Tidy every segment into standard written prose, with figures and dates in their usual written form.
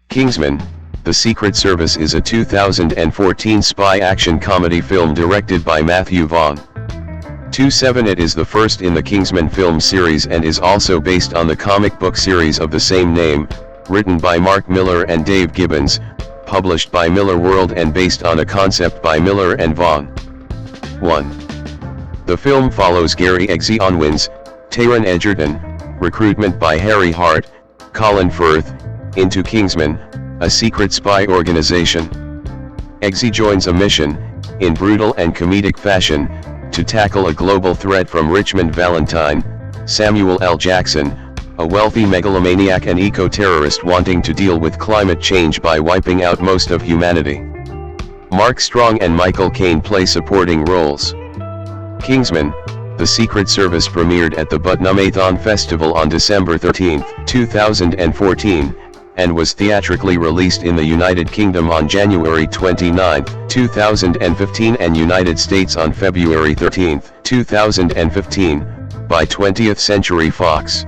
Kingsman, The Secret Service is a 2014 spy action comedy film directed by Matthew Vaughn. 27. It is the first in the Kingsman film series and is also based on the comic book series of the same name, written by Mark Millar and Dave Gibbons, published by Miller World and based on a concept by Millar and Vaughn. 1. The film follows Gary Eggsy Unwin's, Taron Egerton, recruitment by Harry Hart, Colin Firth, into Kingsman, a secret spy organization. Eggsy joins a mission, in brutal and comedic fashion, to tackle a global threat from Richmond Valentine, Samuel L. Jackson, a wealthy megalomaniac and eco-terrorist wanting to deal with climate change by wiping out most of humanity. Mark Strong and Michael Caine play supporting roles. Kingsman, The Secret Service premiered at the Butnumathon Festival on December 13, 2014, and was theatrically released in the United Kingdom on January 29, 2015 and United States on February 13, 2015, by 20th Century Fox.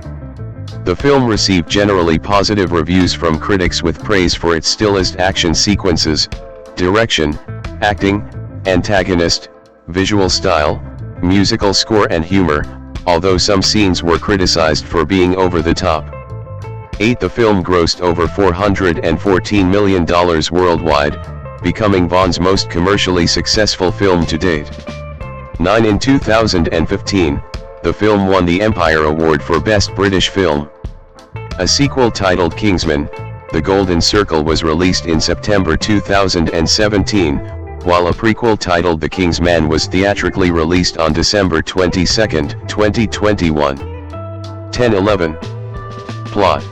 The film received generally positive reviews from critics with praise for its stylized action sequences, direction, acting, antagonist, visual style, musical score and humor, although some scenes were criticized for being over the top. 8. The film grossed over $414 million worldwide, becoming Vaughn's most commercially successful film to date. 9. In 2015, the film won the Empire Award for Best British Film. A sequel titled Kingsman, The Golden Circle was released in September 2017, while a prequel titled The King's Man was theatrically released on December 22, 2021. 10-11. Plot.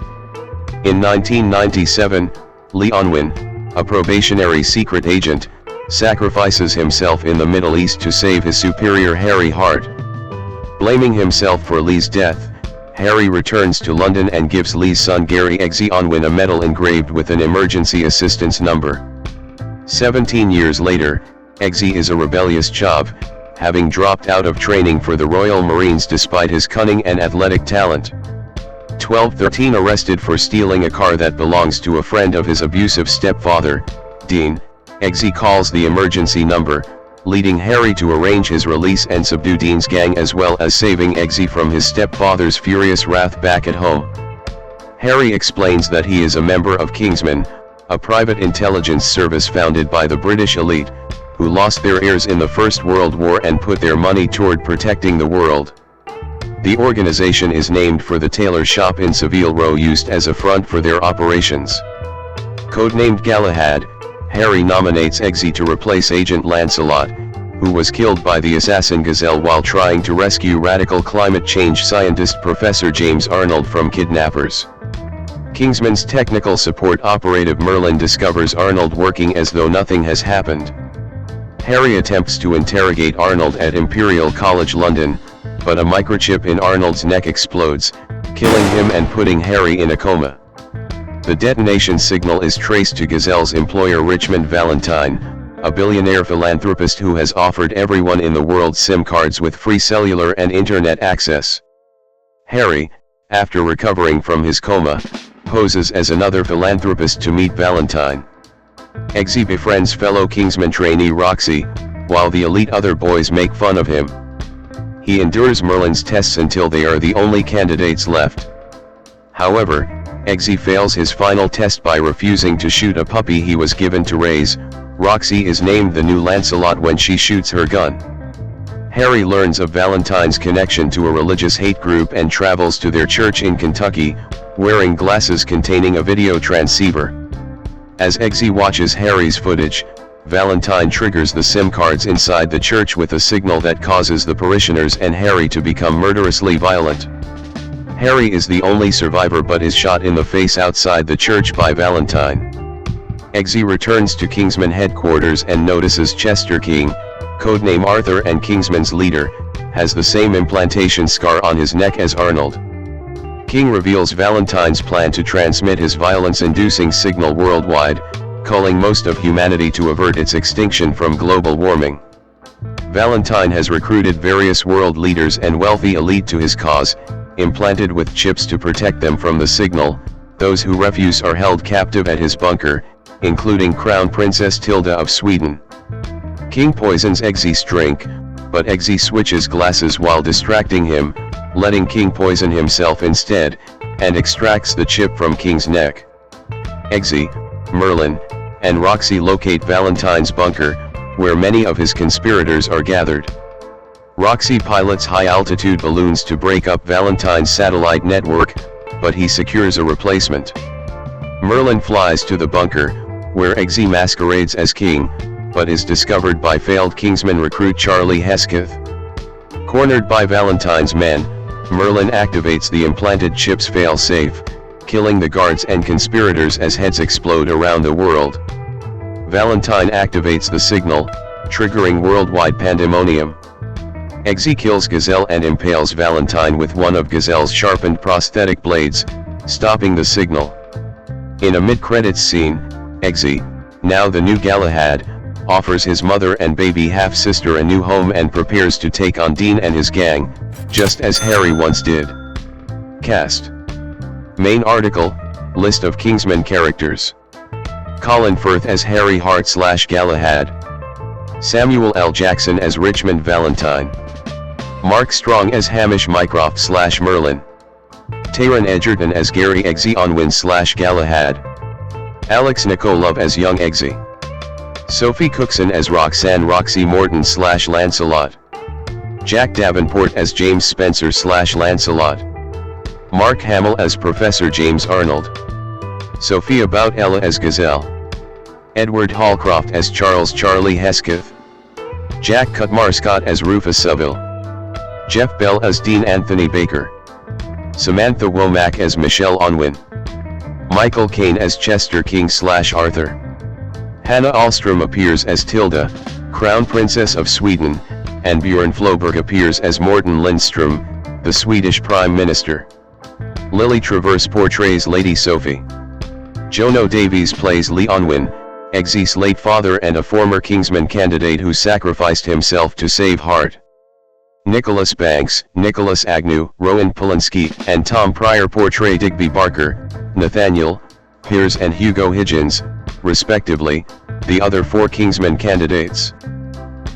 In 1997, Lee Unwin, a probationary secret agent, sacrifices himself in the Middle East to save his superior Harry Hart. Blaming himself for Lee's death, Harry returns to London and gives Lee's son Gary Eggsy Unwin a medal engraved with an emergency assistance number. 17 years later, Eggsy is a rebellious chav, having dropped out of training for the Royal Marines despite his cunning and athletic talent. 12-13. Arrested for stealing a car that belongs to a friend of his abusive stepfather, Dean, Eggsy calls the emergency number, leading Harry to arrange his release and subdue Dean's gang as well as saving Eggsy from his stepfather's furious wrath back at home. Harry explains that he is a member of Kingsman, a private intelligence service founded by the British elite, who lost their heirs in the First World War and put their money toward protecting the world. The organization is named for the tailor shop in Savile Row used as a front for their operations. Codenamed Galahad, Harry nominates Eggsy to replace Agent Lancelot, who was killed by the assassin Gazelle while trying to rescue radical climate change scientist Professor James Arnold from kidnappers. Kingsman's technical support operative Merlin discovers Arnold working as though nothing has happened. Harry attempts to interrogate Arnold at Imperial College London, but a microchip in Arnold's neck explodes, killing him and putting Harry in a coma. The detonation signal is traced to Gazelle's employer Richmond Valentine, a billionaire philanthropist who has offered everyone in the world SIM cards with free cellular and internet access. Harry, after recovering from his coma, poses as another philanthropist to meet Valentine. Eggsy befriends fellow Kingsman trainee Roxy, while the elite other boys make fun of him. He endures Merlin's tests until they are the only candidates left. However, Eggsy fails his final test by refusing to shoot a puppy he was given to raise. Roxy is named the new Lancelot when she shoots her gun. Harry learns of Valentine's connection to a religious hate group and travels to their church in Kentucky, wearing glasses containing a video transceiver. As Eggsy watches Harry's footage, Valentine triggers the SIM cards inside the church with a signal that causes the parishioners and Harry to become murderously violent. Harry is the only survivor but is shot in the face outside the church by Valentine. Eggsy returns to Kingsman headquarters and notices Chester King, codename Arthur and Kingsman's leader, has the same implantation scar on his neck as Arnold. King reveals Valentine's plan to transmit his violence-inducing signal worldwide, culling most of humanity to avert its extinction from global warming. Valentine has recruited various world leaders and wealthy elite to his cause, implanted with chips to protect them from the signal, Those who refuse are held captive at his bunker, including Crown Princess Tilda of Sweden. King poisons Eggsy's drink, but Eggsy switches glasses while distracting him, letting King poison himself instead, and extracts the chip from King's neck. Eggsy, Merlin, and Roxy locate Valentine's bunker, where many of his conspirators are gathered. Roxy pilots high-altitude balloons to break up Valentine's satellite network, but he secures a replacement. Merlin flies to the bunker, where Eggsy masquerades as King, but is discovered by failed Kingsman recruit Charlie Hesketh. Cornered by Valentine's men, Merlin activates the implanted chip's fail-safe, killing the guards and conspirators as heads explode around the world. Valentine activates the signal, triggering worldwide pandemonium. Eggsy kills Gazelle and impales Valentine with one of Gazelle's sharpened prosthetic blades, stopping the signal. In a mid-credits scene, Eggsy, now the new Galahad, offers his mother and baby half-sister a new home and prepares to take on Dean and his gang, just as Harry once did. Cast. Main article, list of Kingsman characters. Colin Firth as Harry Hart/Galahad. Samuel L. Jackson as Richmond Valentine. Mark Strong as Hamish Mycroft/Merlin. Taron Egerton as Gary Eggsy Onwin/Galahad. Alex Nikolov as young Eggsy. Sophie Cookson as Roxy Morton/Lancelot. Jack Davenport as James Spencer/Lancelot. Mark Hamill as Professor James Arnold. Sophia Boutella as Gazelle. Edward Hallcroft as Charlie Hesketh. Jack Cutmar-Scott as Rufus Saville. Jeff Bell as Dean Anthony Baker. Samantha Womack as Michelle Onwin. Michael Caine as Chester King/Arthur. Hannah Ahlstrom appears as Tilda, Crown Princess of Sweden, and Björn Floberg appears as Morten Lindström, the Swedish Prime Minister. Lily Traverse portrays Lady Sophie. Jono Davies plays Lee Onwin, Eggsy's late father and a former Kingsman candidate who sacrificed himself to save Hart. Nicholas Banks, Nicholas Agnew, Rowan Polanski, and Tom Pryor portray Digby Barker, Nathaniel, Piers and Hugo Higgins, respectively, the other four Kingsman candidates.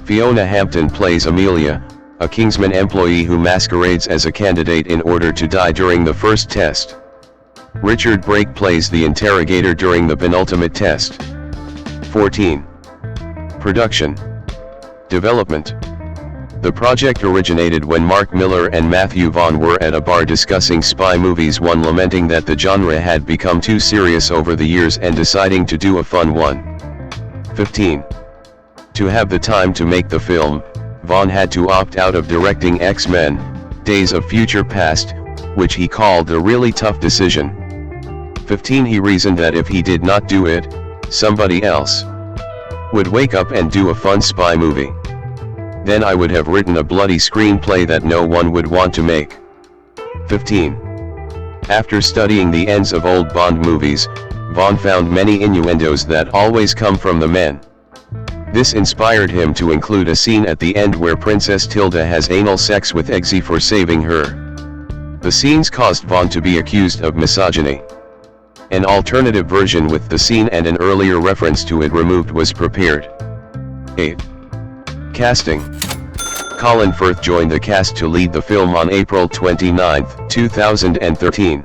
Fiona Hampton plays Amelia, a Kingsman employee who masquerades as a candidate in order to die during the first test. Richard Brake plays the interrogator during the penultimate test. 14. Production. Development. The project originated when Mark Miller and Matthew Vaughn were at a bar discussing spy movies, one lamenting that the genre had become too serious over the years and deciding to do a fun one. 15. To have the time to make the film, Vaughn had to opt out of directing X-Men, Days of Future Past, which he called a really tough decision. 15. He reasoned that if he did not do it, somebody else would wake up and do a fun spy movie. Then I would have written a bloody screenplay that no one would want to make. 15. After studying the ends of old Bond movies, Vaughn found many innuendos that always come from the men. This inspired him to include a scene at the end where Princess Tilda has anal sex with Eggsy for saving her. The scenes caused Vaughn to be accused of misogyny. An alternative version with the scene and an earlier reference to it removed was prepared. 8. Casting. Colin Firth joined the cast to lead the film on April 29, 2013.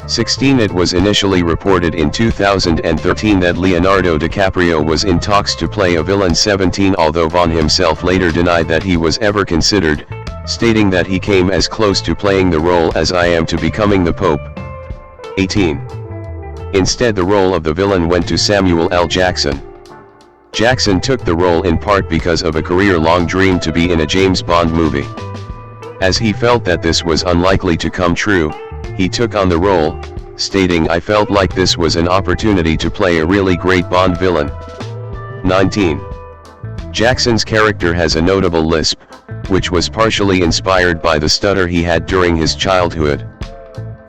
16. It was initially reported in 2013 that Leonardo DiCaprio was in talks to play a villain. 17. Although Vaughn himself later denied that he was ever considered, stating that he came as close to playing the role as I am to becoming the Pope. 18. Instead, the role of the villain went to Samuel L. Jackson. Jackson took the role in part because of a career-long dream to be in a James Bond movie. As he felt that this was unlikely to come true, he took on the role, stating, "I felt like this was an opportunity to play a really great Bond villain." 19. Jackson's character has a notable lisp, which was partially inspired by the stutter he had during his childhood.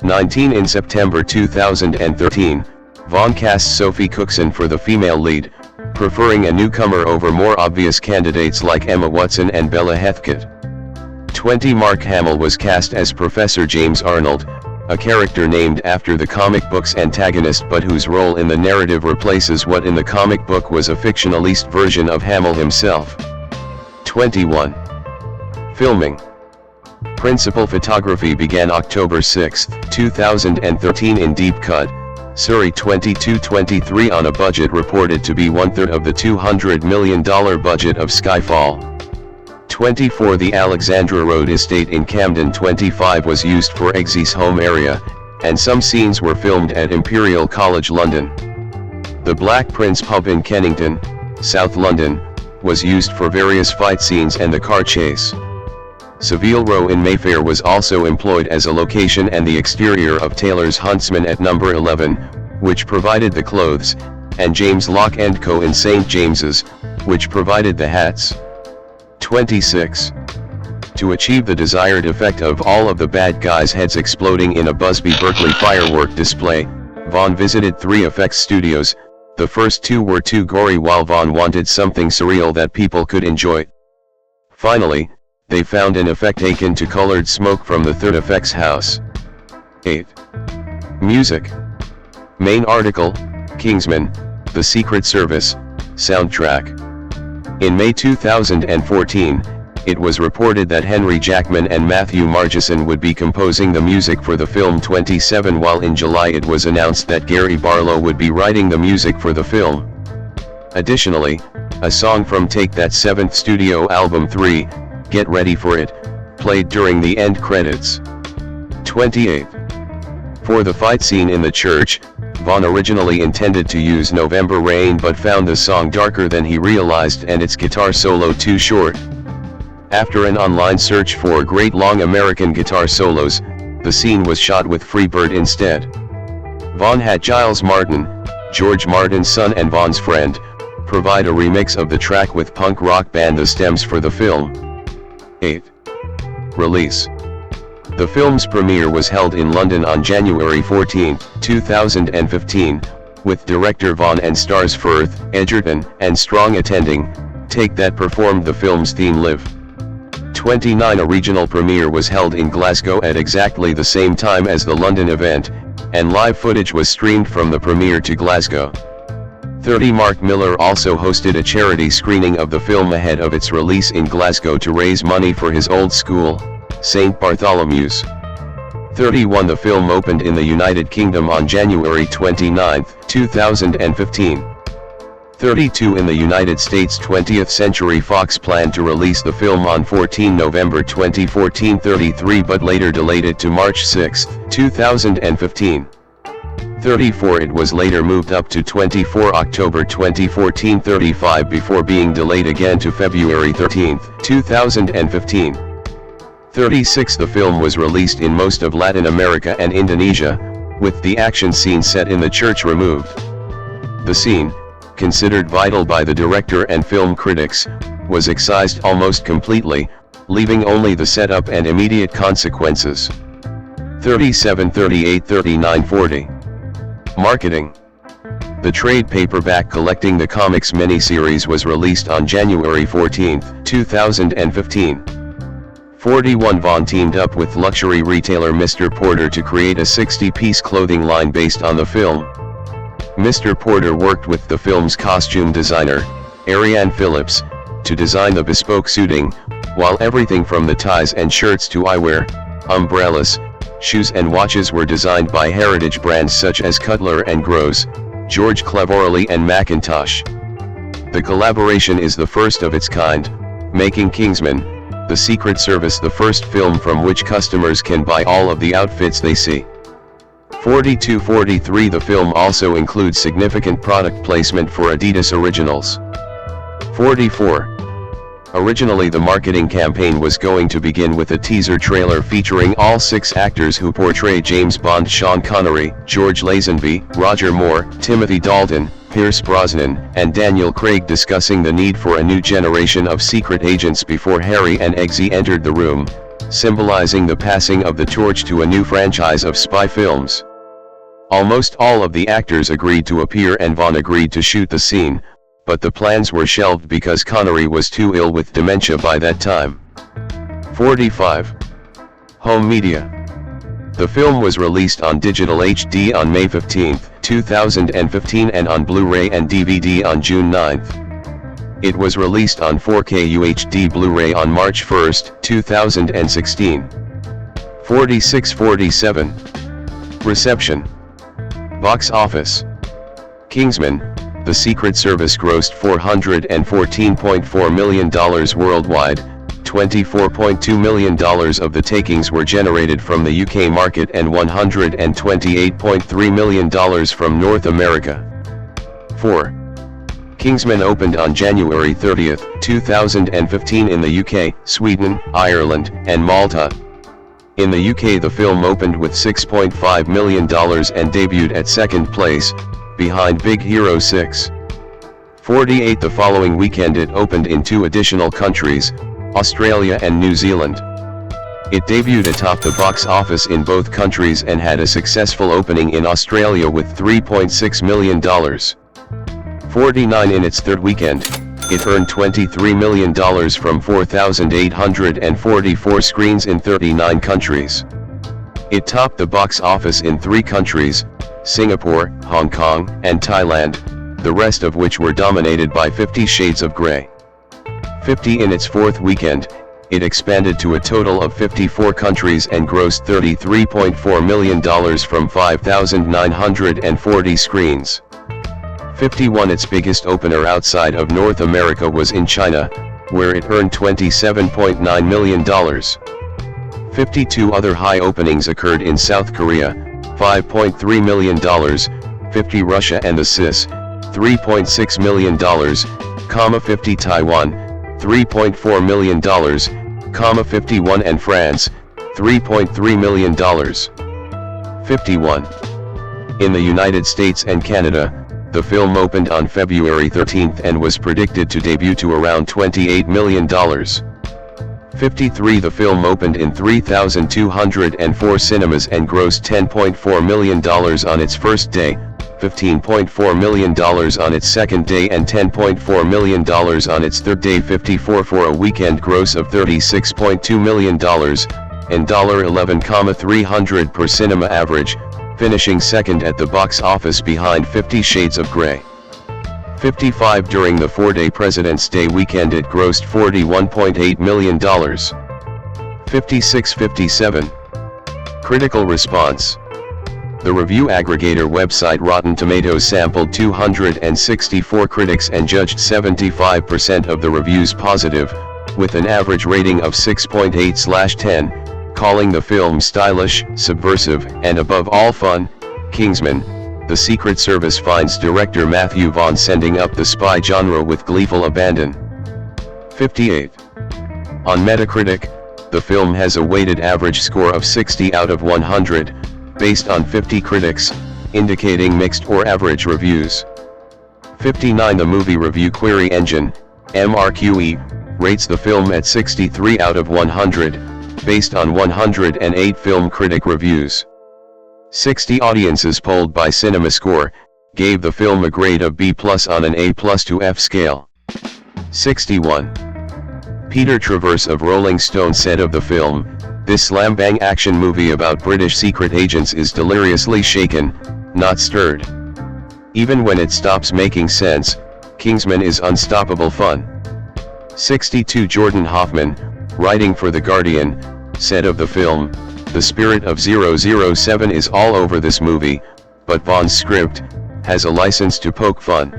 19. In September 2013, Vaughn cast Sophie Cookson for the female lead, preferring a newcomer over more obvious candidates like Emma Watson and Bella Heathcote. 20. Mark Hamill was cast as Professor James Arnold, a character named after the comic book's antagonist but whose role in the narrative replaces what in the comic book was a fictionalized version of Hamill himself. 21. Filming. Principal photography began October 6, 2013 in Deep Cut, Surrey 2223 on a budget reported to be one-third of the $200 million budget of Skyfall. 24. The Alexandra Road estate in Camden 25 was used for Eggsy's home area, and some scenes were filmed at Imperial College London. The Black Prince pub in Kennington, South London, was used for various fight scenes and the car chase. Savile Row in Mayfair was also employed as a location, and the exterior of Taylor's Huntsman at number 11, which provided the clothes, and James Lock & Co in St. James's, which provided the hats. 26. To achieve the desired effect of all of the bad guys' heads exploding in a Busby Berkeley firework display, Vaughn visited 3 effects studios. The first 2 were too gory while Vaughn wanted something surreal that people could enjoy. Finally, they found an effect akin to colored smoke from the third effects house. 8. Music. Main article, Kingsman, The Secret Service, soundtrack. In May 2014, it was reported that Henry Jackman and Matthew Margeson would be composing the music for the film 27, while in July it was announced that Gary Barlow would be writing the music for the film. Additionally, a song from Take That 7th studio album 3, Get Ready For It, played during the end credits. 28. For the fight scene in the church, Vaughn originally intended to use November Rain but found the song darker than he realized and its guitar solo too short. After an online search for great long American guitar solos, the scene was shot with Freebird instead. Vaughn had Giles Martin, George Martin's son and Vaughn's friend, provide a remix of the track with punk rock band The Stems for the film. 8. Release. The film's premiere was held in London on January 14, 2015, with director Vaughn and stars Firth, Egerton, and Strong attending. Take That performed the film's theme live. 29. A regional premiere was held in Glasgow at exactly the same time as the London event, and live footage was streamed from the premiere to Glasgow. 30. Mark Miller also hosted a charity screening of the film ahead of its release in Glasgow to raise money for his old school, St. Bartholomew's. 31. The film opened in the United Kingdom on January 29, 2015. 32. In the United States, 20th Century Fox planned to release the film on 14 November 2014. 33. But later delayed it to March 6, 2015. 34. It was later moved up to 24 October 2014. 35. Before being delayed again to February 13, 2015. 36. The film was released in most of Latin America and Indonesia, with the action scene set in the church removed. The scene, considered vital by the director and film critics, was excised almost completely, leaving only the setup and immediate consequences. 37. 38. 39. 40. Marketing. The trade paperback collecting the comics miniseries was released on January 14, 2015. 41. Vaughn teamed up with luxury retailer Mr. Porter to create a 60-piece clothing line based on the film. Mr. Porter worked with the film's costume designer, Ariane Phillips, to design the bespoke suiting, while everything from the ties and shirts to eyewear, umbrellas, shoes and watches were designed by heritage brands such as Cutler & Gross, George Cleverly and Macintosh. The collaboration is the first of its kind, making Kingsman, The Secret Service the first film from which customers can buy all of the outfits they see. 42. 43. The film also includes significant product placement for Adidas Originals. 44. Originally the marketing campaign was going to begin with a teaser trailer featuring all 6 actors who portray James Bond: Sean Connery, George Lazenby, Roger Moore, Timothy Dalton, Pierce Brosnan, and Daniel Craig discussing the need for a new generation of secret agents before Harry and Eggsy entered the room, symbolizing the passing of the torch to a new franchise of spy films. Almost all of the actors agreed to appear and Vaughn agreed to shoot the scene, but the plans were shelved because Connery was too ill with dementia by that time. 45. Home media. The film was released on digital HD on May 15, 2015 and on Blu-ray and DVD on June 9. It was released on 4K UHD Blu-ray on March 1, 2016. 4647. Reception. Box office. Kingsman, The Secret Service grossed $414.4 million worldwide. $24.2 million of the takings were generated from the UK market and $128.3 million from North America. 4. Kingsman opened on January 30, 2015 in the UK, Sweden, Ireland, and Malta. In the UK the film opened with $6.5 million and debuted at second place, behind Big Hero 6. 48. The following weekend it opened in 2 additional countries, Australia and New Zealand. It debuted atop the box office in both countries and had a successful opening in Australia with $3.6 million. 49. In its third weekend, it earned $23 million from 4,844 screens in 39 countries. It topped the box office in 3 countries, Singapore, Hong Kong, and Thailand, the rest of which were dominated by 50 Shades of Grey. 50. In its fourth weekend, it expanded to a total of 54 countries and grossed $33.4 million from 5,940 screens. 51. Its biggest opener outside of North America was in China, where it earned $27.9 million. 52. Other high openings occurred in South Korea, $5.3 million, 50 Russia and the CIS, $3.6 million, 50 Taiwan, $3.4 million, 51 and France, $3.3 million. 51. In the United States and Canada, the film opened on February 13 and was predicted to debut to around $28 million. 53. The film opened in 3,204 cinemas and grossed $10.4 million on its first day, $15.4 million on its second day and $10.4 million on its third day. 54. For a weekend gross of $36.2 million, and $11,300 per cinema average, finishing second at the box office behind 50 Shades of Grey. 55. During the 4-day President's Day weekend it grossed $41.8 million. 56-57. Critical response. The review aggregator website Rotten Tomatoes sampled 264 critics and judged 75% of the reviews positive, with an average rating of 6.8/10, calling the film stylish, subversive, and above all fun. Kingsman, The Secret Service finds director Matthew Vaughn sending up the spy genre with gleeful abandon. 58. On Metacritic, the film has a weighted average score of 60 out of 100, based on 50 critics, indicating mixed or average reviews. 59. The movie review query engine, MRQE, rates the film at 63 out of 100, based on 108 film critic reviews. 60 audiences polled by CinemaScore gave the film a grade of B+ on an A+ to F scale. 61. Peter Travers of Rolling Stone said of the film, "This slam-bang action movie about British secret agents is deliriously shaken, not stirred. Even when it stops making sense, Kingsman is unstoppable fun." 62. Jordan Hoffman, writing for The Guardian, said of the film, "The spirit of 007 is all over this movie, but Vaughn's script has a license to poke fun.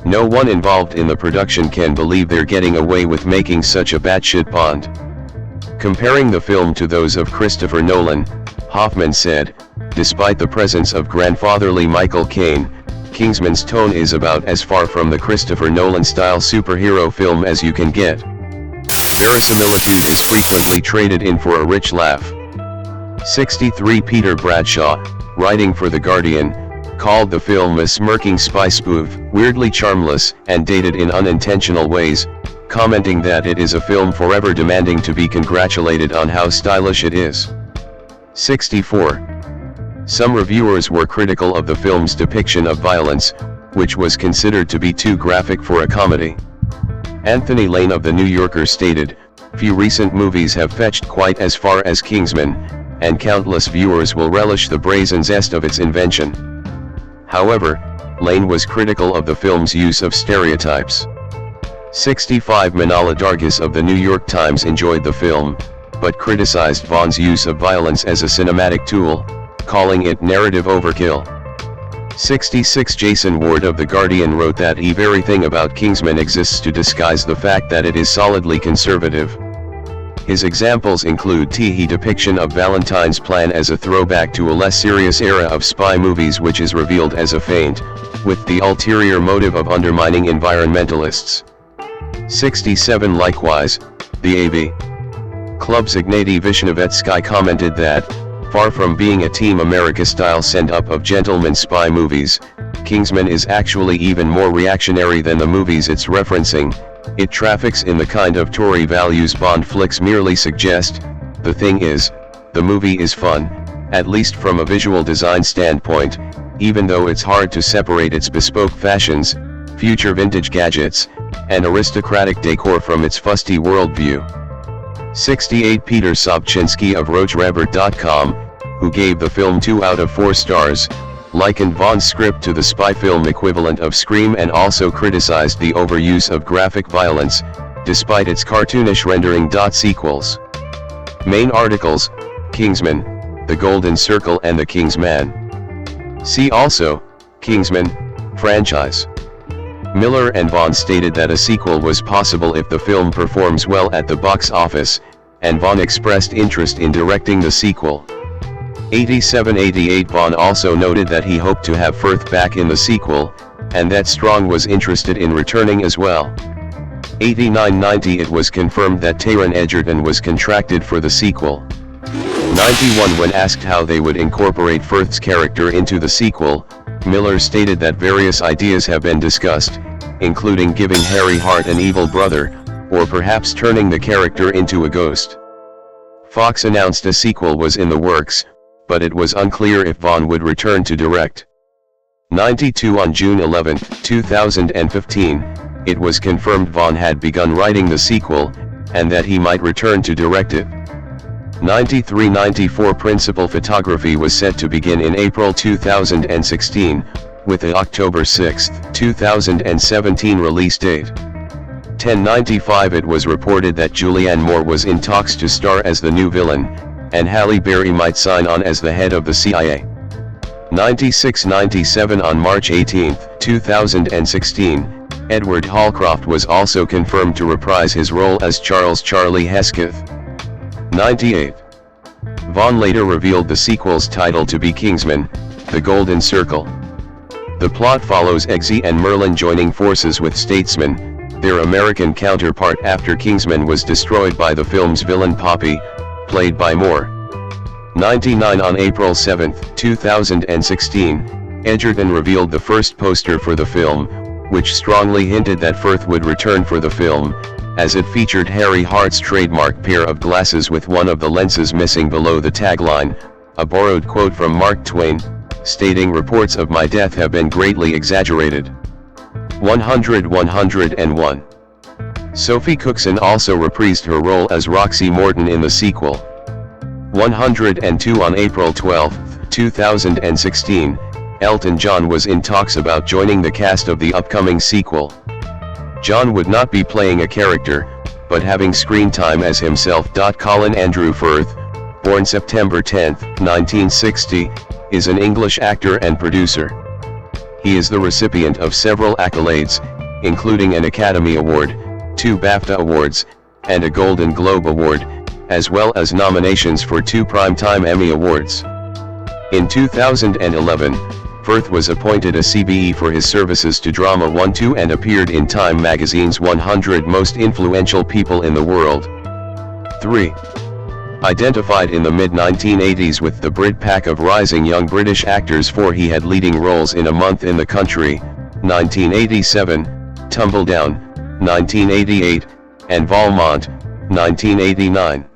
No one involved in the production can believe they're getting away with making such a batshit Bond." Comparing the film to those of Christopher Nolan, Hoffman said, "Despite the presence of grandfatherly Michael Caine, Kingsman's tone is about as far from the Christopher Nolan-style superhero film as you can get. Verisimilitude is frequently traded in for a rich laugh." 63. Peter Bradshaw, writing for The Guardian, called the film a smirking spy spoof, weirdly charmless and dated in unintentional ways, commenting that it is a film forever demanding to be congratulated on how stylish it is. 64. Some reviewers were critical of the film's depiction of violence, which was considered to be too graphic for a comedy. Anthony Lane of The New Yorker stated, "Few recent movies have fetched quite as far as Kingsman, and countless viewers will relish the brazen zest of its invention. However, Lane was critical of the film's use of stereotypes. 65 Manala Dargis of the New York Times enjoyed the film, but criticized Vaughn's use of violence as a cinematic tool, calling it narrative overkill. 66 Jason Ward of The Guardian wrote that everything about Kingsman exists to disguise the fact that it is solidly conservative. His examples include his depiction of Valentine's plan as a throwback to a less serious era of spy movies, which is revealed as a feint, with the ulterior motive of undermining environmentalists. 67 Likewise, the AV Club's Ignatiy Vishnevetsky commented that, far from being a Team America-style send-up of gentleman spy movies, Kingsman is actually even more reactionary than the movies it's referencing. It traffics in the kind of Tory values Bond flicks merely suggest. The thing is, the movie is fun, at least from a visual design standpoint, even though it's hard to separate its bespoke fashions, future vintage gadgets, and aristocratic decor from its fusty worldview. 68 Peter Sobczynski of RogerRebert.com, who gave the film 2 out of 4 stars, likened Vaughn's script to the spy film equivalent of Scream and also criticized the overuse of graphic violence, despite its cartoonish rendering. Sequels. Main articles: Kingsman, The Golden Circle and The Kingsman. See also, Kingsman, franchise. Miller and Vaughn stated that a sequel was possible if the film performs well at the box office, and Vaughn expressed interest in directing the sequel. 87-88 Vaughn also noted that he hoped to have Firth back in the sequel, and that Strong was interested in returning as well. 89-90 It was confirmed that Taron Egerton was contracted for the sequel. 91 When asked how they would incorporate Firth's character into the sequel, Miller stated that various ideas have been discussed, including giving Harry Hart an evil brother, or perhaps turning the character into a ghost. Fox announced a sequel was in the works, but it was unclear if Vaughn would return to direct. 92 On June 11, 2015, it was confirmed Vaughn had begun writing the sequel, and that he might return to direct it. 93-94 Principal photography was set to begin in April 2016, with the October 6, 2017 release date. 1095 It was reported that Julianne Moore was in talks to star as the new villain, and Halle Berry might sign on as the head of the CIA. 96-97 On March 18, 2016, Edward Hallcroft was also confirmed to reprise his role as Charles Charlie Hesketh. 98. Vaughn later revealed the sequel's title to be Kingsman, The Golden Circle. The plot follows Eggsy and Merlin joining forces with Statesman, their American counterpart, after Kingsman was destroyed by the film's villain Poppy, played by Moore. 99 On April 7, 2016, Egerton revealed the first poster for the film, which strongly hinted that Firth would return for the film, as it featured Harry Hart's trademark pair of glasses with one of the lenses missing below the tagline, a borrowed quote from Mark Twain, stating reports of my death have been greatly exaggerated. 100-101. Sophie Cookson also reprised her role as Roxy Morton in the sequel. 102 On April 12, 2016, Elton John was in talks about joining the cast of the upcoming sequel. John would not be playing a character, but having screen time as himself. Colin Andrew Firth, born September 10, 1960, is an English actor and producer. He is the recipient of several accolades, including an Academy Award, 2 BAFTA Awards, and a Golden Globe Award, as well as nominations for 2 Primetime Emmy Awards. In 2011, Firth was appointed a CBE for his services to Drama 1-2 and appeared in Time magazine's 100 Most Influential People in the World. 3. Identified in the mid-1980s with the Brit pack of rising young British actors, for he had leading roles in A Month in the Country, 1987, Tumbledown, 1988, and Valmont, 1989.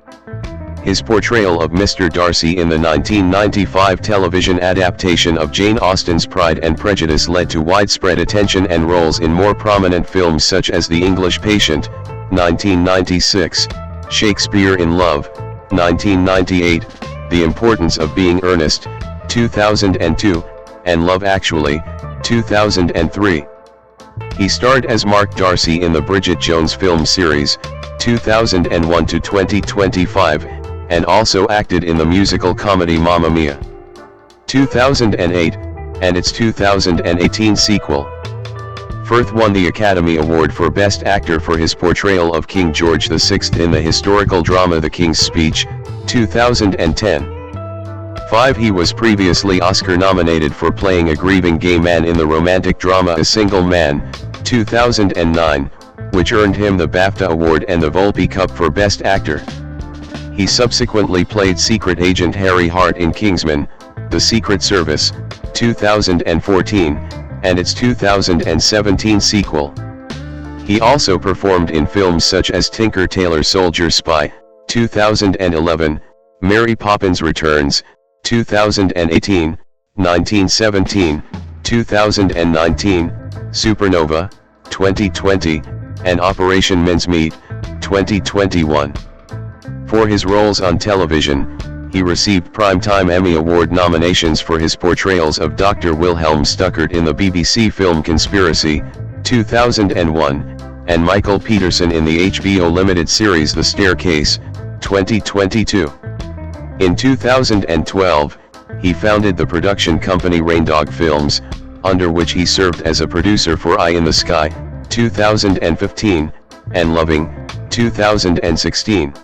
His portrayal of Mr. Darcy in the 1995 television adaptation of Jane Austen's Pride and Prejudice led to widespread attention and roles in more prominent films such as The English Patient, 1996, Shakespeare in Love, 1998, The Importance of Being Earnest, 2002, and Love Actually, 2003. He starred as Mark Darcy in the Bridget Jones film series, 2001 to 2025, and also acted in the musical comedy Mamma Mia, 2008, and its 2018 sequel. Firth won the Academy Award for Best Actor for his portrayal of King George VI in the historical drama The King's Speech, 2010. 5. He was previously Oscar-nominated for playing a grieving gay man in the romantic drama A Single Man, 2009, which earned him the BAFTA Award and the Volpe Cup for Best Actor. He subsequently played Secret Agent Harry Hart in Kingsman, The Secret Service, 2014, and its 2017 sequel. He also performed in films such as Tinker Tailor Soldier Spy, 2011, Mary Poppins Returns, 2018, 1917, 2019, Supernova, 2020, and Operation Mincemeat, 2021. For his roles on television, he received Primetime Emmy Award nominations for his portrayals of Dr. Wilhelm Stuckert in the BBC film Conspiracy, 2001, and Michael Peterson in the HBO limited series The Staircase, 2022. In 2012, he founded the production company Raindog Films, under which he served as a producer for Eye in the Sky, 2015, and Loving, 2016.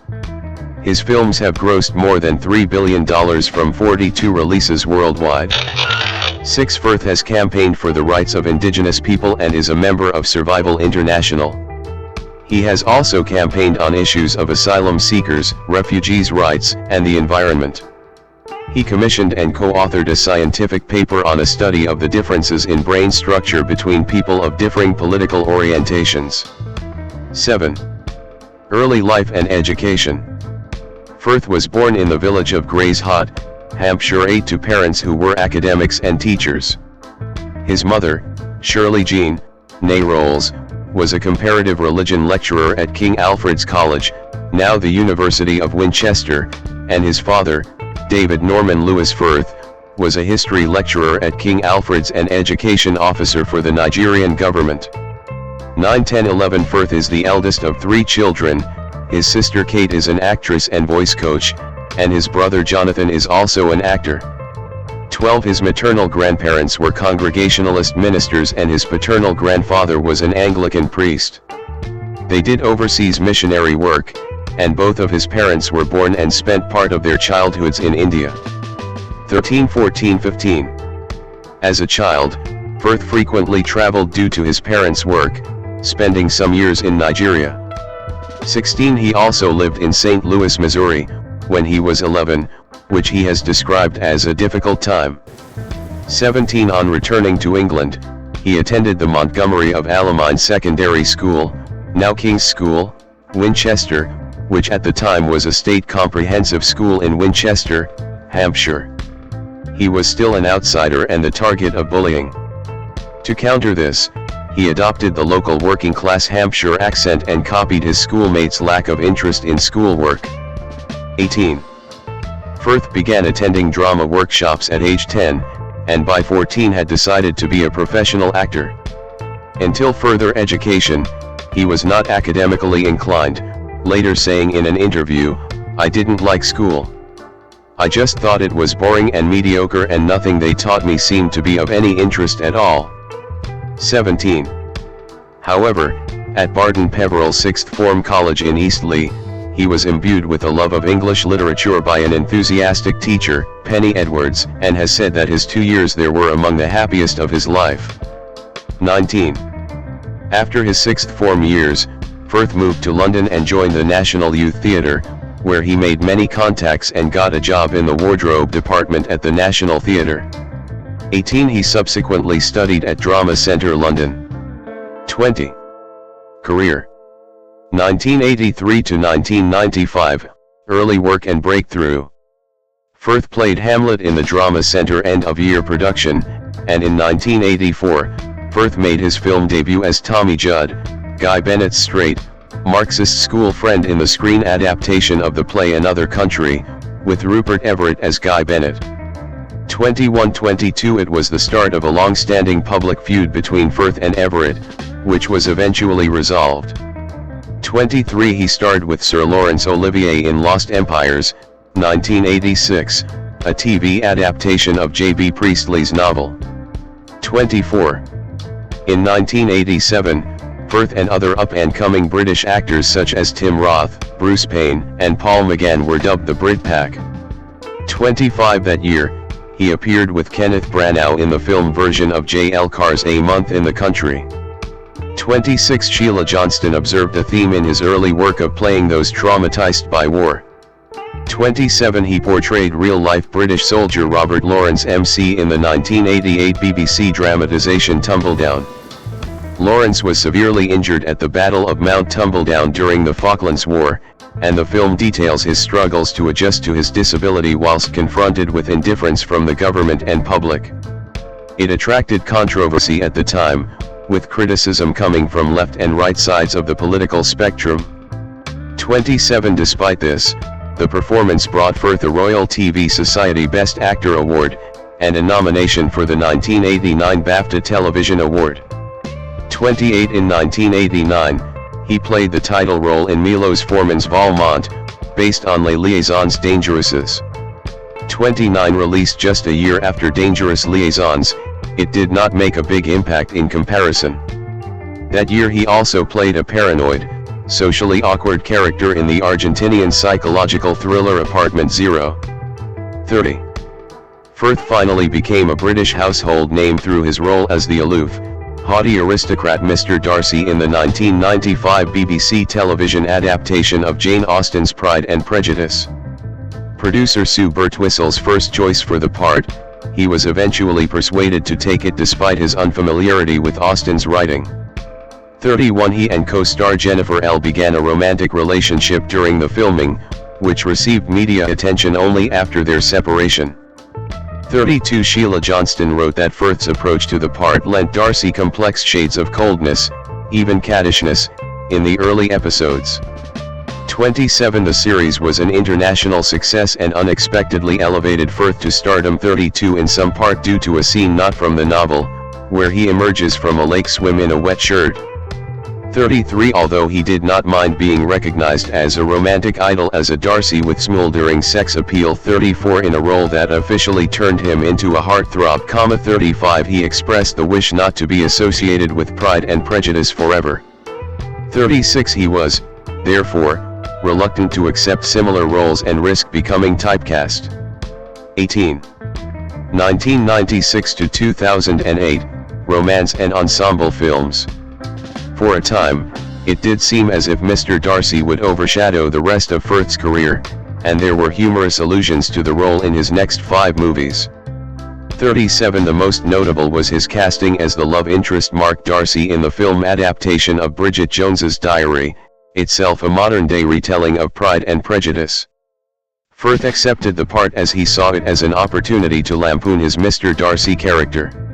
His films have grossed more than $3 billion from 42 releases worldwide. 6. Firth has campaigned for the rights of indigenous people and is a member of Survival International. He has also campaigned on issues of asylum seekers, refugees' rights, and the environment. He commissioned and co-authored a scientific paper on a study of the differences in brain structure between people of differing political orientations. 7. Early life and education. Firth was born in the village of Grays Hot, Hampshire, to parents who were academics and teachers. His mother, Shirley Jean, née Rolls, was a comparative religion lecturer at King Alfred's College, now the University of Winchester, and his father, David Norman Lewis Firth, was a history lecturer at King Alfred's and education officer for the Nigerian government. 9, 10, 11. Firth is the eldest of 3 children. His sister Kate is an actress and voice coach, and his brother Jonathan is also an actor. 12. His maternal grandparents were Congregationalist ministers and his paternal grandfather was an Anglican priest. They did overseas missionary work, and both of his parents were born and spent part of their childhoods in India. 13, 14, 15. As a child, Firth frequently traveled due to his parents' work, spending some years in Nigeria. 16. He also lived in St. Louis, Missouri, when he was 11, which he has described as a difficult time. 17. On returning to England, he attended the Montgomery of Alamine Secondary School, now King's School, Winchester, which at the time was a state comprehensive school in Winchester, Hampshire. He was still an outsider and the target of bullying. To counter this, he adopted the local working-class Hampshire accent and copied his schoolmates' lack of interest in schoolwork. 18. Firth began attending drama workshops at age 10, and by 14 had decided to be a professional actor. Until further education, he was not academically inclined, later saying in an interview, "I didn't like school. I just thought it was boring and mediocre and nothing they taught me seemed to be of any interest at all." 17. However, at Barton Peveril Sixth Form College in Eastleigh, he was imbued with a love of English literature by an enthusiastic teacher, Penny Edwards, and has said that his 2 years there were among the happiest of his life. 19. After his sixth form years, Firth moved to London and joined the National Youth Theatre, where he made many contacts and got a job in the wardrobe department at the National Theatre. 18. He subsequently studied at Drama Centre London. 20. Career. 1983 to 1995, early work and breakthrough. Firth played Hamlet in the Drama Centre end-of-year production, and in 1984, Firth made his film debut as Tommy Judd, Guy Bennett's straight, Marxist school friend in the screen adaptation of the play Another Country, with Rupert Everett as Guy Bennett. 21-22 It was the start of a long-standing public feud between Firth and Everett, which was eventually resolved. 23 He starred with Sir Laurence Olivier in Lost Empires, 1986, a TV adaptation of J.B. Priestley's novel. 24. In 1987, Firth and other up-and-coming British actors such as Tim Roth, Bruce Payne, and Paul McGann were dubbed the Brit Pack. 25 That year, he appeared with Kenneth Branagh in the film version of J.L. Carr's A Month in the Country. 26 Sheila Johnston observed a theme in his early work of playing those traumatized by war. 27 He portrayed real-life British soldier Robert Lawrence MC in the 1988 BBC dramatization Tumbledown. Lawrence was severely injured at the Battle of Mount Tumbledown during the Falklands War, and the film details his struggles to adjust to his disability whilst confronted with indifference from the government and public. It attracted controversy at the time, with criticism coming from left and right sides of the political spectrum. 27 Despite this, the performance brought Firth a Royal TV Society Best Actor Award, and a nomination for the 1989 BAFTA Television Award. 28 In 1989, he played the title role in Milos Forman's Valmont, based on Les Liaisons Dangereuses. 29 Released just a year after Dangerous Liaisons, it did not make a big impact in comparison. That year he also played a paranoid, socially awkward character in the Argentinian psychological thriller Apartment Zero. 30. Firth finally became a British household name through his role as the aloof, haughty aristocrat Mr. Darcy in the 1995 BBC television adaptation of Jane Austen's Pride and Prejudice. Producer Sue Birtwistle's first choice for the part, he was eventually persuaded to take it despite his unfamiliarity with Austen's writing. 31 He and co-star Jennifer L. began a romantic relationship during the filming, which received media attention only after their separation. 32 Sheila Johnston wrote that Firth's approach to the part lent Darcy complex shades of coldness, even cattishness, in the early episodes. 27 The series was an international success and unexpectedly elevated Firth to stardom. 32 In some part due to a scene not from the novel, where he emerges from a lake swim in a wet shirt. 33 Although he did not mind being recognized as a romantic idol as a Darcy with smoldering sex appeal. 34 In a role that officially turned him into a heartthrob. 35 He expressed the wish not to be associated with Pride and Prejudice forever. 36 He was, therefore, reluctant to accept similar roles and risk becoming typecast. 18. 1996 to 2008, Romance and Ensemble Films. For a time, it did seem as if Mr. Darcy would overshadow the rest of Firth's career, and there were humorous allusions to the role in his next 5 movies. 37 The most notable was his casting as the love interest Mark Darcy in the film adaptation of Bridget Jones's Diary, itself a modern-day retelling of Pride and Prejudice. Firth accepted the part as he saw it as an opportunity to lampoon his Mr. Darcy character.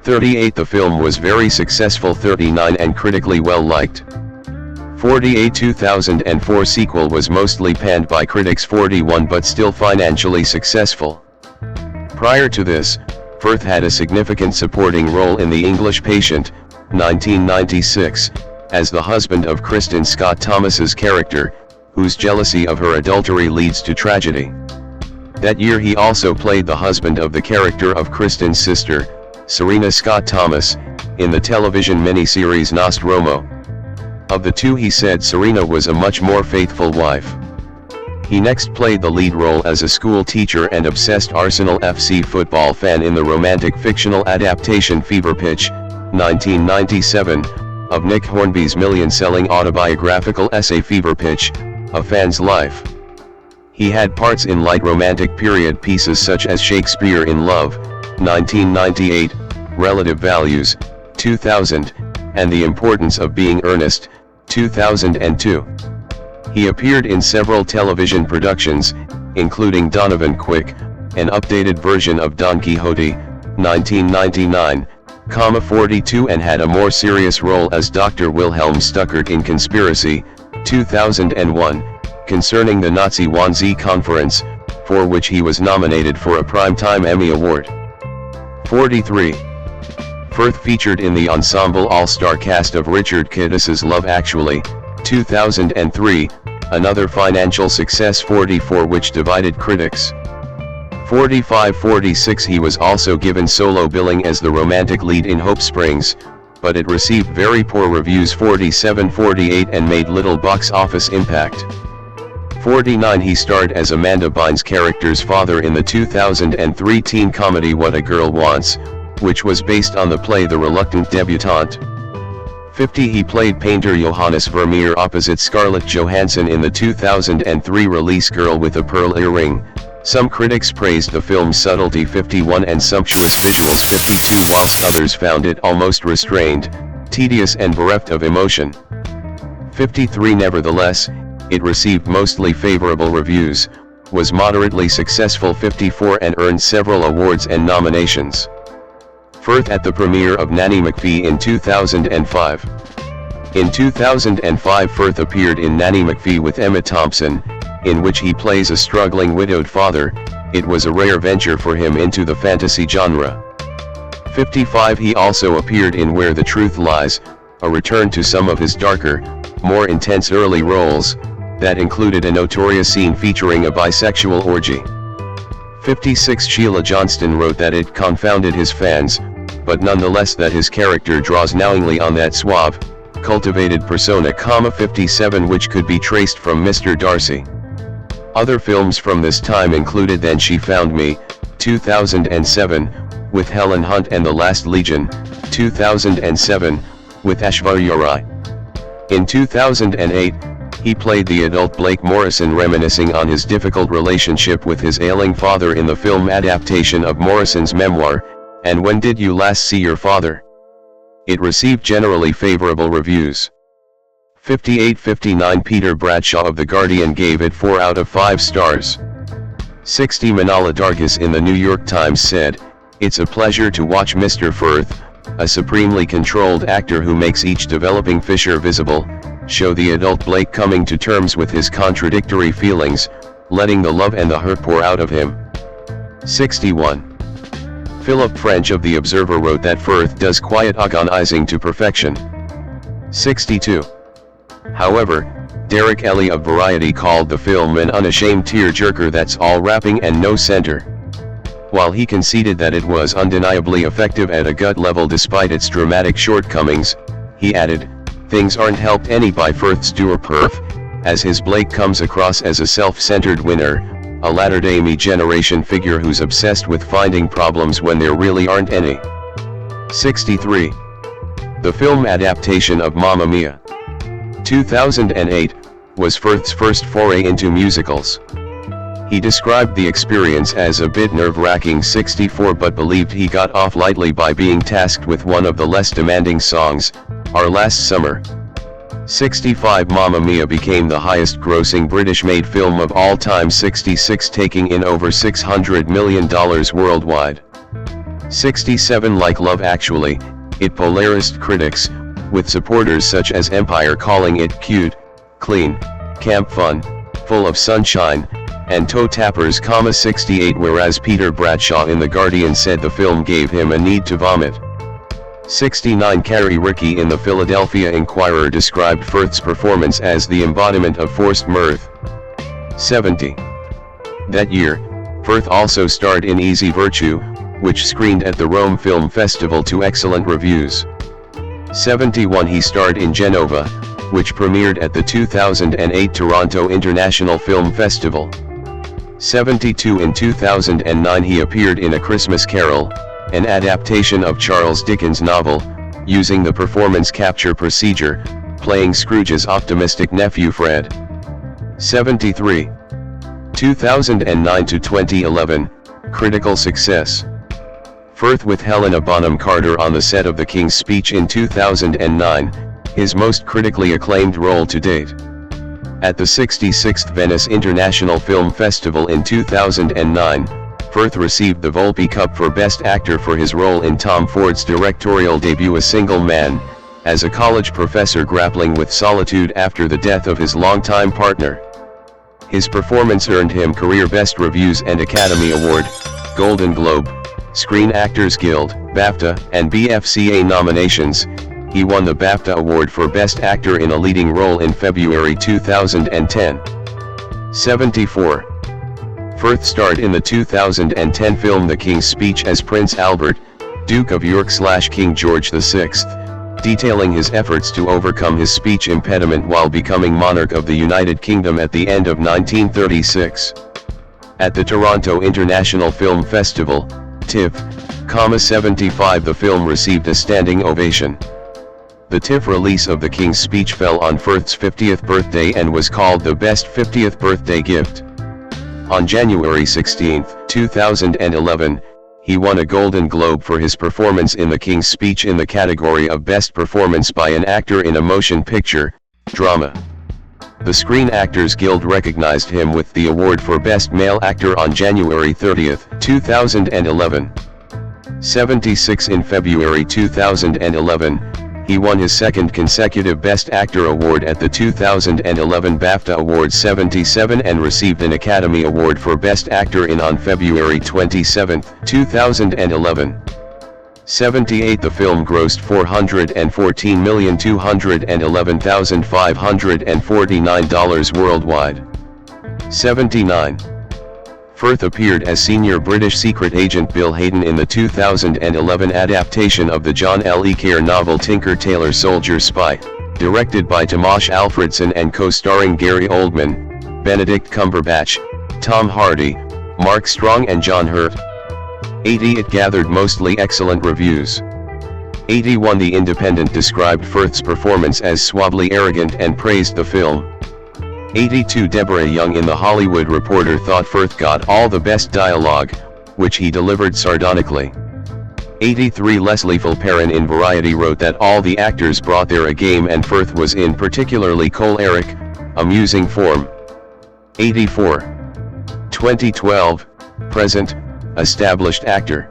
38 The film was very successful. 39 And critically well liked. 48 2004 sequel was mostly panned by critics. 41 But still financially successful. Prior to this, Firth had a significant supporting role in The English Patient, 1996, as the husband of Kristen Scott Thomas's character, whose jealousy of her adultery leads to tragedy. That year he also played the husband of the character of Kristen's sister, Serena Scott Thomas, in the television miniseries Nostromo. Of the two he said Serena was a much more faithful wife. He next played the lead role as a school teacher and obsessed Arsenal FC football fan in the romantic fictional adaptation Fever Pitch, 1997, of Nick Hornby's million-selling autobiographical essay Fever Pitch, A Fan's Life. He had parts in light romantic period pieces such as Shakespeare in Love, 1998, Relative Values, 2000, and The Importance of Being Earnest, 2002. He appeared in several television productions, including Donovan Quick, an updated version of Don Quixote, 1999, 42, and had a more serious role as Dr. Wilhelm Stuckert in Conspiracy, 2001, concerning the Nazi Wannsee Conference, for which he was nominated for a Primetime Emmy Award. 43. Firth featured in the ensemble all-star cast of Richard Kiddis's Love Actually, 2003, another financial success. 44, which divided critics. 45-46, he was also given solo billing as the romantic lead in Hope Springs, but it received very poor reviews. 47-48, and made little box office impact. 49, he starred as Amanda Bynes' character's father in the 2003 teen comedy What a Girl Wants, which was based on the play The Reluctant Debutante. 50, he played painter Johannes Vermeer opposite Scarlett Johansson in the 2003 release Girl with a Pearl Earring. Some critics praised the film's subtlety. 51, and sumptuous visuals. 52, whilst others found it almost restrained, tedious and bereft of emotion. 53, nevertheless, it received mostly favorable reviews, was moderately successful. 54, and earned several awards and nominations. Firth at the premiere of Nanny McPhee in 2005. In 2005, Firth appeared in Nanny McPhee with Emma Thompson, in which he plays a struggling widowed father. It was a rare venture for him into the fantasy genre. 55, he also appeared in Where the Truth Lies, a return to some of his darker, more intense early roles, that included a notorious scene featuring a bisexual orgy. 56, Sheila Johnston wrote that it confounded his fans, but nonetheless that his character draws knowingly on that suave, cultivated persona. 57, which could be traced from Mr. Darcy. Other films from this time included Then She Found Me, 2007, with Helen Hunt, and The Last Legion, 2007, with Aishwarya Rai. In 2008, he played the adult Blake Morrison, reminiscing on his difficult relationship with his ailing father in the film adaptation of Morrison's memoir, And When Did You Last See Your Father? It received generally favorable reviews. 58-59, Peter Bradshaw of The Guardian gave it 4 out of 5 stars. 60, Manala Dargis in the New York Times said, "It's a pleasure to watch Mr. Firth, a supremely controlled actor who makes each developing fissure visible, show the adult Blake coming to terms with his contradictory feelings, letting the love and the hurt pour out of him." 61. Philip French of The Observer wrote that Firth does quiet agonizing to perfection. 62. However, Derek Ellie of Variety called the film an unashamed tear-jerker that's all wrapping and no center. While he conceded that it was undeniably effective at a gut level despite its dramatic shortcomings, he added, "Things aren't helped any by Firth's dour perf, as his Blake comes across as a self-centered winner, a latter-day me generation figure who's obsessed with finding problems when there really aren't any." 63. The film adaptation of Mamma Mia, 2008, was Firth's first foray into musicals. He described the experience as a bit nerve-wracking. 64, but believed he got off lightly by being tasked with one of the less demanding songs, Our Last Summer. 65, Mamma Mia became the highest-grossing British-made film of all time. 66, taking in over $600 million worldwide. 67, like Love Actually, it polarized critics, with supporters such as Empire calling it cute, clean, camp fun, full of sunshine, and toe tappers. 68, whereas Peter Bradshaw in The Guardian said the film gave him a need to vomit. 69, Carrie Rickey in the Philadelphia Inquirer described Firth's performance as the embodiment of forced mirth. 70. That year, Firth also starred in Easy Virtue, which screened at the Rome Film Festival to excellent reviews. 71, he starred in Genova, which premiered at the 2008 Toronto International Film Festival. 72, in 2009 he appeared in A Christmas Carol, an adaptation of Charles Dickens' novel, using the performance capture procedure, playing Scrooge's optimistic nephew Fred. 73. 2009 to 2011, critical success. Firth with Helena Bonham Carter on the set of The King's Speech in 2009, his most critically acclaimed role to date. At the 66th Venice International Film Festival in 2009, Firth received the Volpe Cup for Best Actor for his role in Tom Ford's directorial debut A Single Man, as a college professor grappling with solitude after the death of his longtime partner. His performance earned him Career Best Reviews and Academy Award, Golden Globe, Screen Actors Guild, BAFTA, and BFCA nominations. He won the BAFTA Award for Best Actor in a Leading Role in February 2010. 74. Firth starred in the 2010 film The King's Speech as Prince Albert, Duke of York/King George VI, detailing his efforts to overcome his speech impediment while becoming monarch of the United Kingdom at the end of 1936. At the Toronto International Film Festival, TIFF, 75 the film received a standing ovation. The TIFF release of The King's Speech fell on Firth's 50th birthday and was called the best 50th birthday gift. On January 16, 2011, he won a Golden Globe for his performance in The King's Speech in the category of Best Performance by an Actor in a Motion Picture, Drama. The Screen Actors Guild recognized him with the award for Best Male Actor on January 30, 2011. 76 In February 2011, he won his second consecutive Best Actor award at the 2011 BAFTA Awards 77 and received an Academy Award for Best Actor in on February 27, 2011. 78 The film grossed $414,211,549 worldwide. 79. Firth appeared as senior British secret agent Bill Hayden in the 2011 adaptation of the John Le Carré novel Tinker Tailor Soldier Spy, directed by Tomasz Alfredson and co-starring Gary Oldman, Benedict Cumberbatch, Tom Hardy, Mark Strong and John Hurt. 80 It gathered mostly excellent reviews. 81 The Independent described Firth's performance as suavely arrogant and praised the film. 82 Deborah Young in The Hollywood Reporter thought Firth got all the best dialogue, which he delivered sardonically. 83 Leslie Fulperin in Variety wrote that all the actors brought their A game and Firth was in particularly choleric, amusing form. 84. 2012, present, established actor.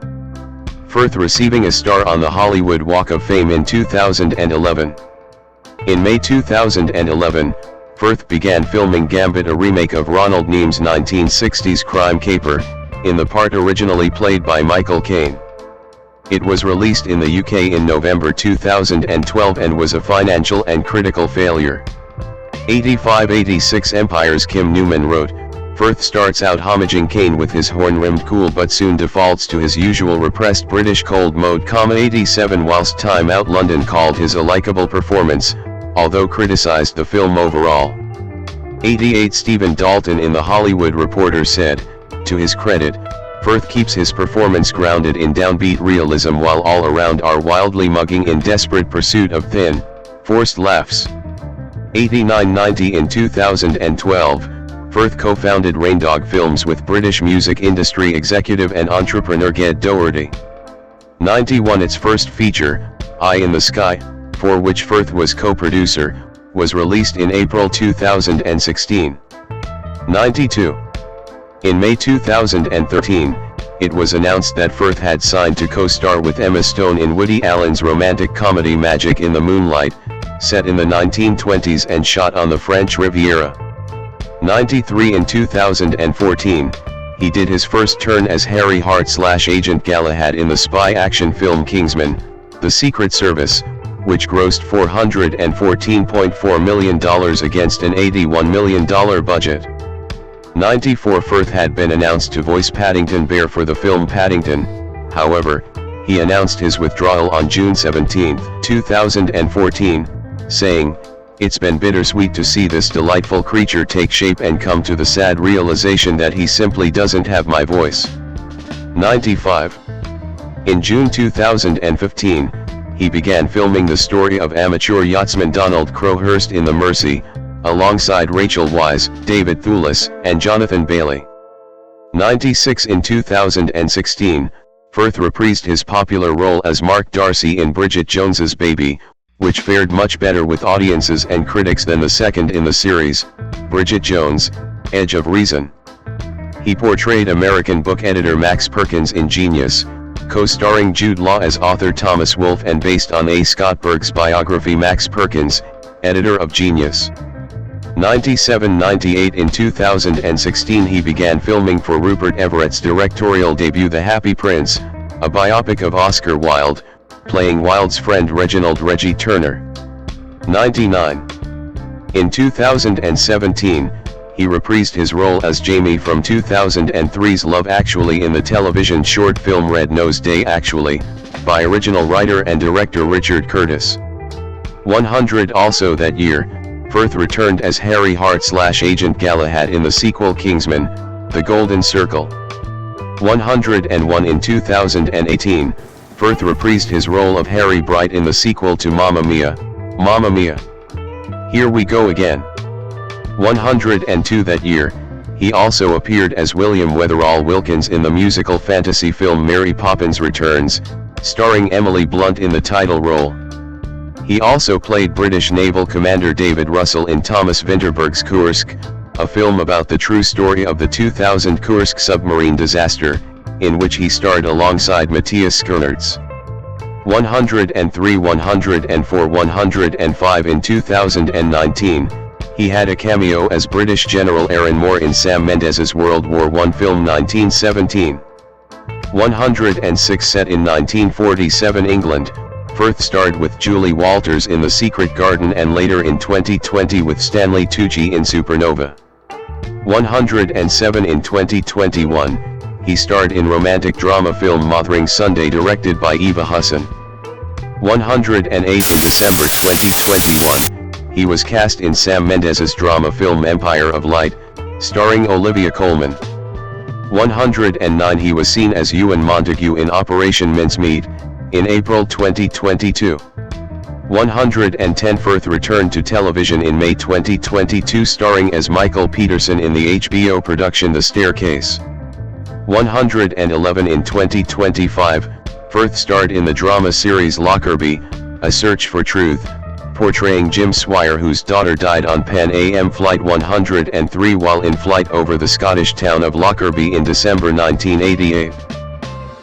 Firth receiving a star on the Hollywood Walk of Fame in 2011. In May 2011, Firth began filming Gambit, a remake of Ronald Neam's 1960s crime caper, in the part originally played by Michael Caine. It was released in the UK in November 2012 and was a financial and critical failure. 85-86 Empire's Kim Newman wrote, Firth starts out homaging Caine with his horn-rimmed cool but soon defaults to his usual repressed British cold mode. 87 Whilst Time Out London called his a likeable performance, although criticized the film overall. 88 Stephen Dalton in The Hollywood Reporter said, to his credit, Firth keeps his performance grounded in downbeat realism while all around are wildly mugging in desperate pursuit of thin, forced laughs. 89-90 In 2012, Firth co-founded Raindog Films with British music industry executive and entrepreneur Ged Doherty. 91 Its first feature, Eye in the Sky, for which Firth was co-producer, was released in April 2016. 92. In May 2013, it was announced that Firth had signed to co-star with Emma Stone in Woody Allen's romantic comedy Magic in the Moonlight, set in the 1920s and shot on the French Riviera. 93 In 2014, he did his first turn as Harry Hart/Agent Galahad in the spy action film Kingsman, The Secret Service, which grossed $414.4 million against an $81 million budget. 94 Firth had been announced to voice Paddington Bear for the film Paddington, however, he announced his withdrawal on June 17, 2014, saying, "It's been bittersweet to see this delightful creature take shape and come to the sad realization that he simply doesn't have my voice." 95. In June 2015, he began filming the story of amateur yachtsman Donald Crowhurst in The Mersey, alongside Rachel Weisz, David Thewlis, and Jonathan Bailey. 96 In 2016, Firth reprised his popular role as Mark Darcy in Bridget Jones's Baby, which fared much better with audiences and critics than the second in the series, Bridget Jones, Edge of Reason. He portrayed American book editor Max Perkins in Genius, co-starring Jude Law as author Thomas Wolfe and based on A. Scott Berg's biography Max Perkins, editor of Genius. 97-98. In 2016 he began filming for Rupert Everett's directorial debut The Happy Prince, a biopic of Oscar Wilde, playing Wilde's friend Reginald Reggie Turner. 99. In 2017, he reprised his role as Jamie from 2003's Love Actually in the television short film Red Nose Day Actually, by original writer and director Richard Curtis. 100. Also that year, Firth returned as Harry Hart/Agent Galahad in the sequel Kingsman, The Golden Circle. 101. In 2018, Firth reprised his role of Harry Bright in the sequel to Mamma Mia, Mamma Mia, Here We Go Again. 102. That year, he also appeared as William Weatherall Wilkins in the musical fantasy film Mary Poppins Returns, starring Emily Blunt in the title role. He also played British Naval Commander David Russell in Thomas Vinterberg's Kursk, a film about the true story of the 2000 Kursk submarine disaster, in which he starred alongside Matthias Schoenaerts. 103. 104. 105. In 2019, he had a cameo as British General Aaron Moore in Sam Mendes's World War I film 1917. 106. Set in 1947 England, Firth starred with Julie Walters in The Secret Garden and later in 2020 with Stanley Tucci in Supernova. 107. In 2021, he starred in romantic drama film Mothering Sunday directed by Eva Husson. 108. In December 2021, he was cast in Sam Mendes's drama film Empire of Light, starring Olivia Colman. 109. He was seen as Ewan Montague in Operation Mincemeat, in April 2022. 110. Firth returned to television in May 2022 starring as Michael Peterson in the HBO production The Staircase. 111. In 2025, Firth starred in the drama series Lockerbie, A Search for Truth, portraying Jim Swire whose daughter died on Pan Am Flight 103 while in flight over the Scottish town of Lockerbie in December 1988.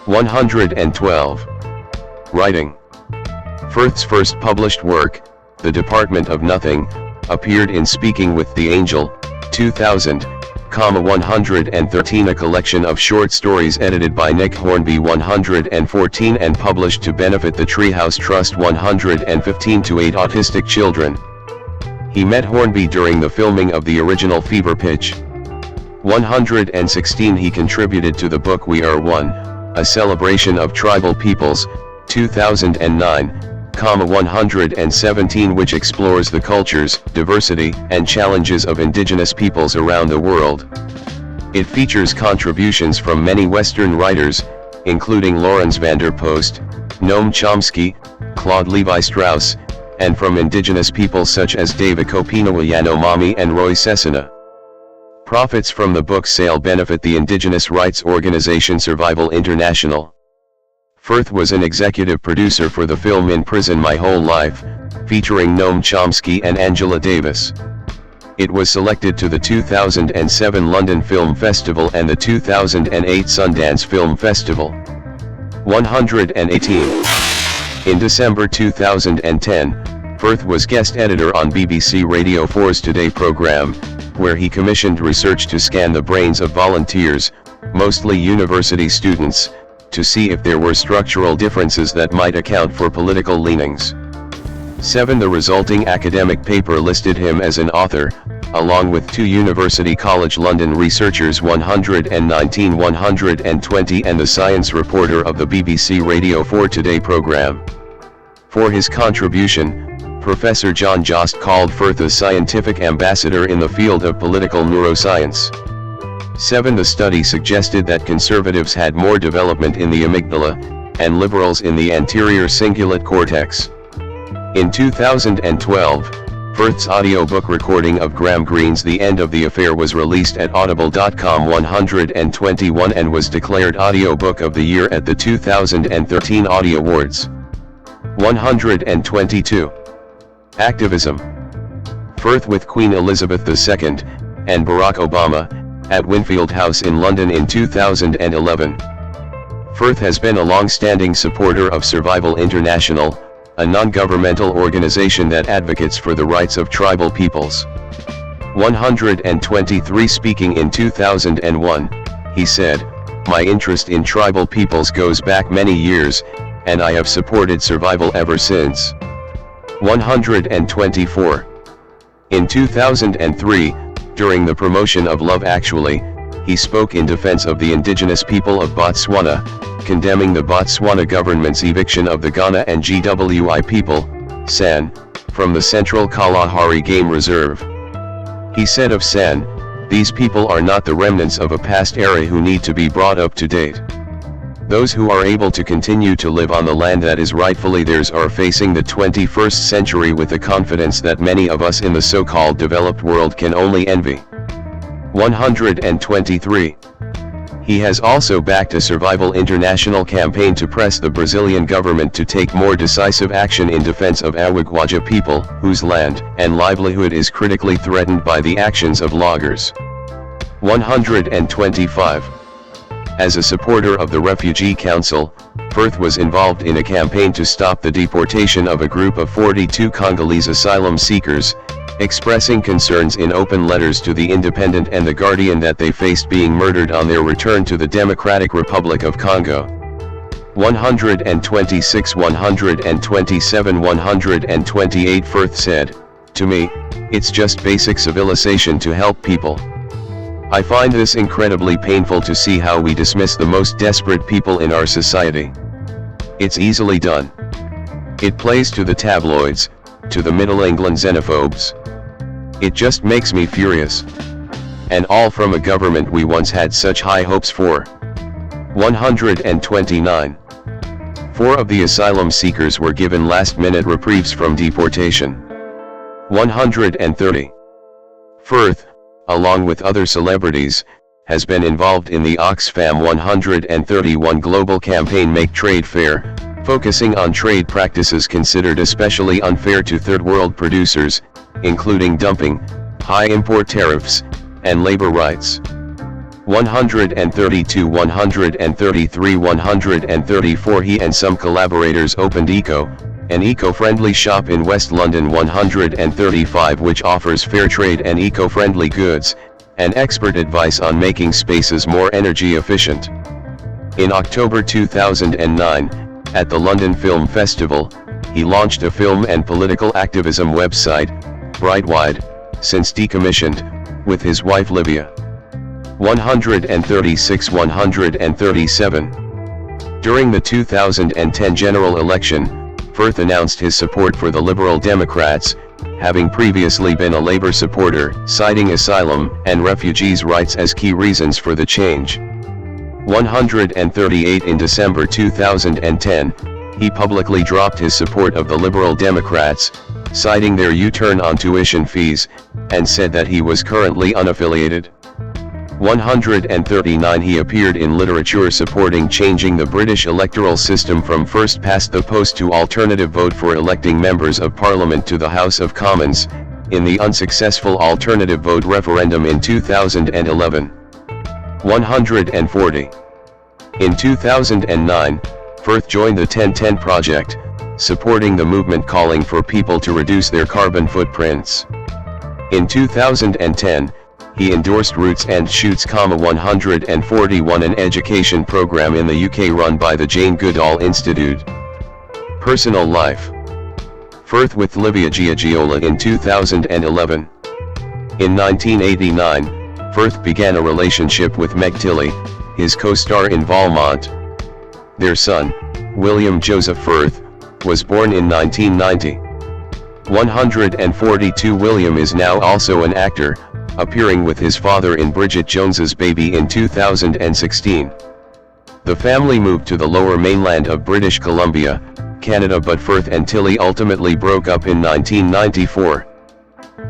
112. Writing. Firth's first published work, The Department of Nothing, appeared in Speaking with the Angel, 2000, 113, a collection of short stories edited by Nick Hornby 114 and published to benefit the Treehouse Trust 115 to aid autistic children. He met Hornby during the filming of the original Fever Pitch. 116. He contributed to the book We Are One, a celebration of tribal peoples, 2009, 117, which explores the cultures, diversity, and challenges of indigenous peoples around the world. It features contributions from many Western writers, including Lawrence Vander Post, Noam Chomsky, Claude Levi-Strauss, and from indigenous peoples such as David Kopinawa Yanomami and Roy Cessina. Profits from the book sale benefit the indigenous rights organization Survival International. Firth was an executive producer for the film In Prison My Whole Life, featuring Noam Chomsky and Angela Davis. It was selected to the 2007 London Film Festival and the 2008 Sundance Film Festival. 118. In December 2010, Firth was guest editor on BBC Radio 4's Today programme, where he commissioned research to scan the brains of volunteers, mostly university students, to see if there were structural differences that might account for political leanings. 7. The resulting academic paper listed him as an author, along with two University College London researchers 119-120 and the science reporter of the BBC Radio 4 Today programme. For his contribution, Professor John Jost called Firth a scientific ambassador in the field of political neuroscience. 7. The study suggested that conservatives had more development in the amygdala, and liberals in the anterior cingulate cortex. In 2012, Firth's audiobook recording of Graham Greene's The End of the Affair was released at Audible.com 121 and was declared Audiobook of the Year at the 2013 Audio Awards. 122. Activism. Firth with Queen Elizabeth II, and Barack Obama, at Winfield House in London in 2011. Firth has been a long-standing supporter of Survival International, a non-governmental organization that advocates for the rights of tribal peoples. 123 Speaking in 2001, he said, "My interest in tribal peoples goes back many years, and I have supported survival ever since." 124. In 2003, during the promotion of Love Actually, he spoke in defense of the indigenous people of Botswana, condemning the Botswana government's eviction of the Ghana and GWI people, San, from the Central Kalahari Game Reserve. He said of San, "These people are not the remnants of a past era who need to be brought up to date. Those who are able to continue to live on the land that is rightfully theirs are facing the 21st century with the confidence that many of us in the so-called developed world can only envy." 123. He has also backed a Survival International campaign to press the Brazilian government to take more decisive action in defense of Awagwaja people, whose land and livelihood is critically threatened by the actions of loggers. 125. As a supporter of the Refugee Council, Firth was involved in a campaign to stop the deportation of a group of 42 Congolese asylum seekers, expressing concerns in open letters to the Independent and the Guardian that they faced being murdered on their return to the Democratic Republic of Congo. 126, 127, 128 Firth said, "To me, it's just basic civilization to help people. I find this incredibly painful to see how we dismiss the most desperate people in our society. It's easily done. It plays to the tabloids, to the Middle England xenophobes. It just makes me furious. And all from a government we once had such high hopes for." 129. 4 of the asylum seekers were given last-minute reprieves from deportation. 130. Firth, along with other celebrities, has been involved in the Oxfam 131 global campaign Make Trade Fair, focusing on trade practices considered especially unfair to third-world producers, including dumping, high import tariffs, and labor rights. 132, 133, 134 He and some collaborators opened Eco, an eco-friendly shop in West London. 135 which offers fair trade and eco-friendly goods, and expert advice on making spaces more energy efficient. In October 2009, at the London Film Festival, he launched a film and political activism website, Brightwide, since decommissioned, with his wife Livia. 136, 137. During the 2010 general election, Firth announced his support for the Liberal Democrats, having previously been a Labour supporter, citing asylum and refugees' rights as key reasons for the change. 138 In December 2010, he publicly dropped his support of the Liberal Democrats, citing their U-turn on tuition fees, and said that he was currently unaffiliated. 139 He appeared in literature supporting changing the British electoral system from first past the post to alternative vote for electing members of Parliament to the House of Commons, in the unsuccessful alternative vote referendum in 2011. 140. In 2009, Firth joined the 1010 Project, supporting the movement calling for people to reduce their carbon footprints. In 2010, he endorsed Roots and Shoots, 141 an education program in the UK run by the Jane Goodall Institute. Personal life. Firth with Livia Giagiola in 2011. In 1989, Firth began a relationship with Meg Tilly, his co-star in Valmont. Their son, William Joseph Firth, was born in 1990. 142 William is now also an actor, appearing with his father in Bridget Jones's Baby in 2016. The family moved to the lower mainland of British Columbia, Canada, but Firth and Tilly ultimately broke up in 1994.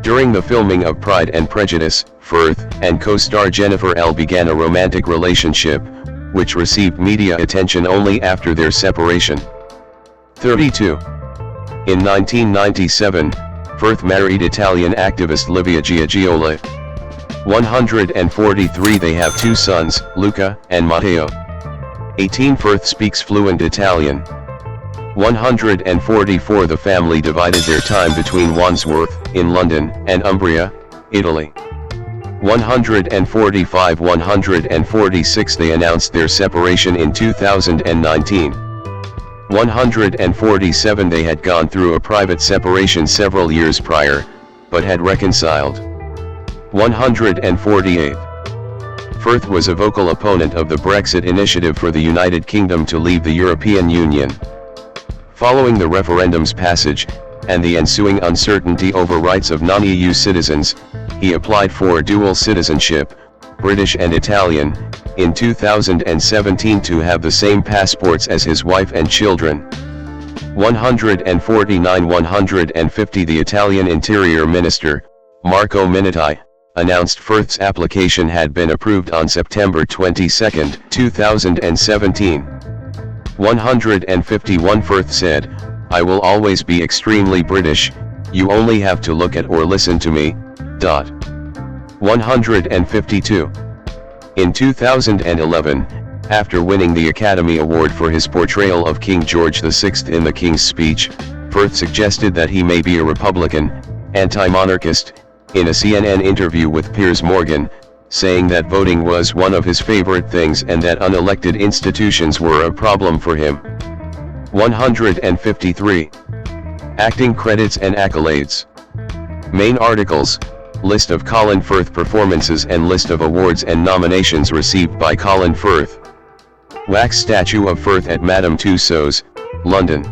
During the filming of Pride and Prejudice, Firth and co-star Jennifer L. began a romantic relationship, which received media attention only after their separation. 32. In 1997, Firth married Italian activist Livia Giagiola. 143 They have 2 sons, Luca and Matteo. 18 Firth speaks fluent Italian. 144 The family divided their time between Wandsworth, in London, and Umbria, Italy. 146 they announced their separation in 2019. 147 they had gone through a private separation several years prior, but had reconciled. 148. Firth was a vocal opponent of the Brexit initiative for the United Kingdom to leave the European Union. Following the referendum's passage, and the ensuing uncertainty over rights of non-EU citizens, he applied for dual citizenship, British and Italian, in 2017 to have the same passports as his wife and children. 149-150 The Italian Interior Minister, Marco Minniti, announced Firth's application had been approved on September 22, 2017. 151 Firth said, "I will always be extremely British, you only have to look at or listen to me." 152. In 2011, after winning the Academy Award for his portrayal of King George VI in The King's Speech, Firth suggested that he may be a Republican, anti-monarchist, in a CNN interview with Piers Morgan, saying that voting was one of his favorite things and that unelected institutions were a problem for him. 153. Acting credits and accolades. Main articles, list of Colin Firth performances and list of awards and nominations received by Colin Firth. Wax statue of Firth at Madame Tussauds, London.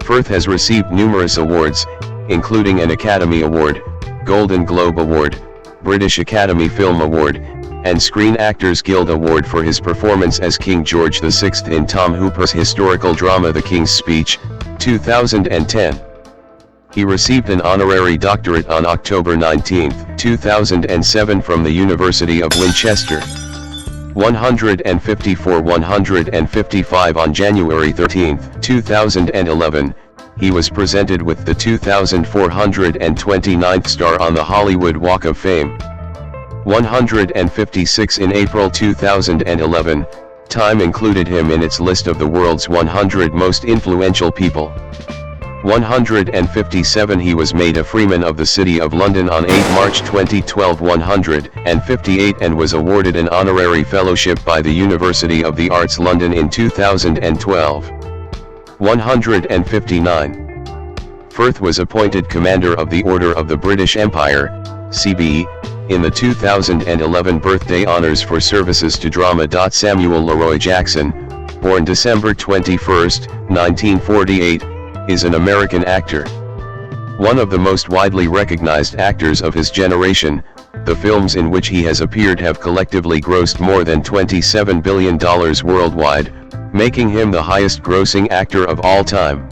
Firth has received numerous awards, including an Academy Award, Golden Globe Award, British Academy Film Award, and Screen Actors Guild Award for his performance as King George VI in Tom Hooper's historical drama The King's Speech, 2010. He received an honorary doctorate on October 19, 2007 from the University of Winchester. 154-155 On January 13, 2011, he was presented with the 2,429th star on the Hollywood Walk of Fame. 156 In April 2011, Time included him in its list of the world's 100 most influential people. 157 He was made a Freeman of the City of London on 8 March 2012. 158 And was awarded an honorary fellowship by the University of the Arts London in 2012. 159. Firth was appointed Commander of the Order of the British Empire, CBE, in the 2011 birthday honours for services to drama. Samuel Leroy Jackson, born December 21, 1948, is an American actor. One of the most widely recognized actors of his generation, the films in which he has appeared have collectively grossed more than $27 billion worldwide, making him the highest-grossing actor of all time.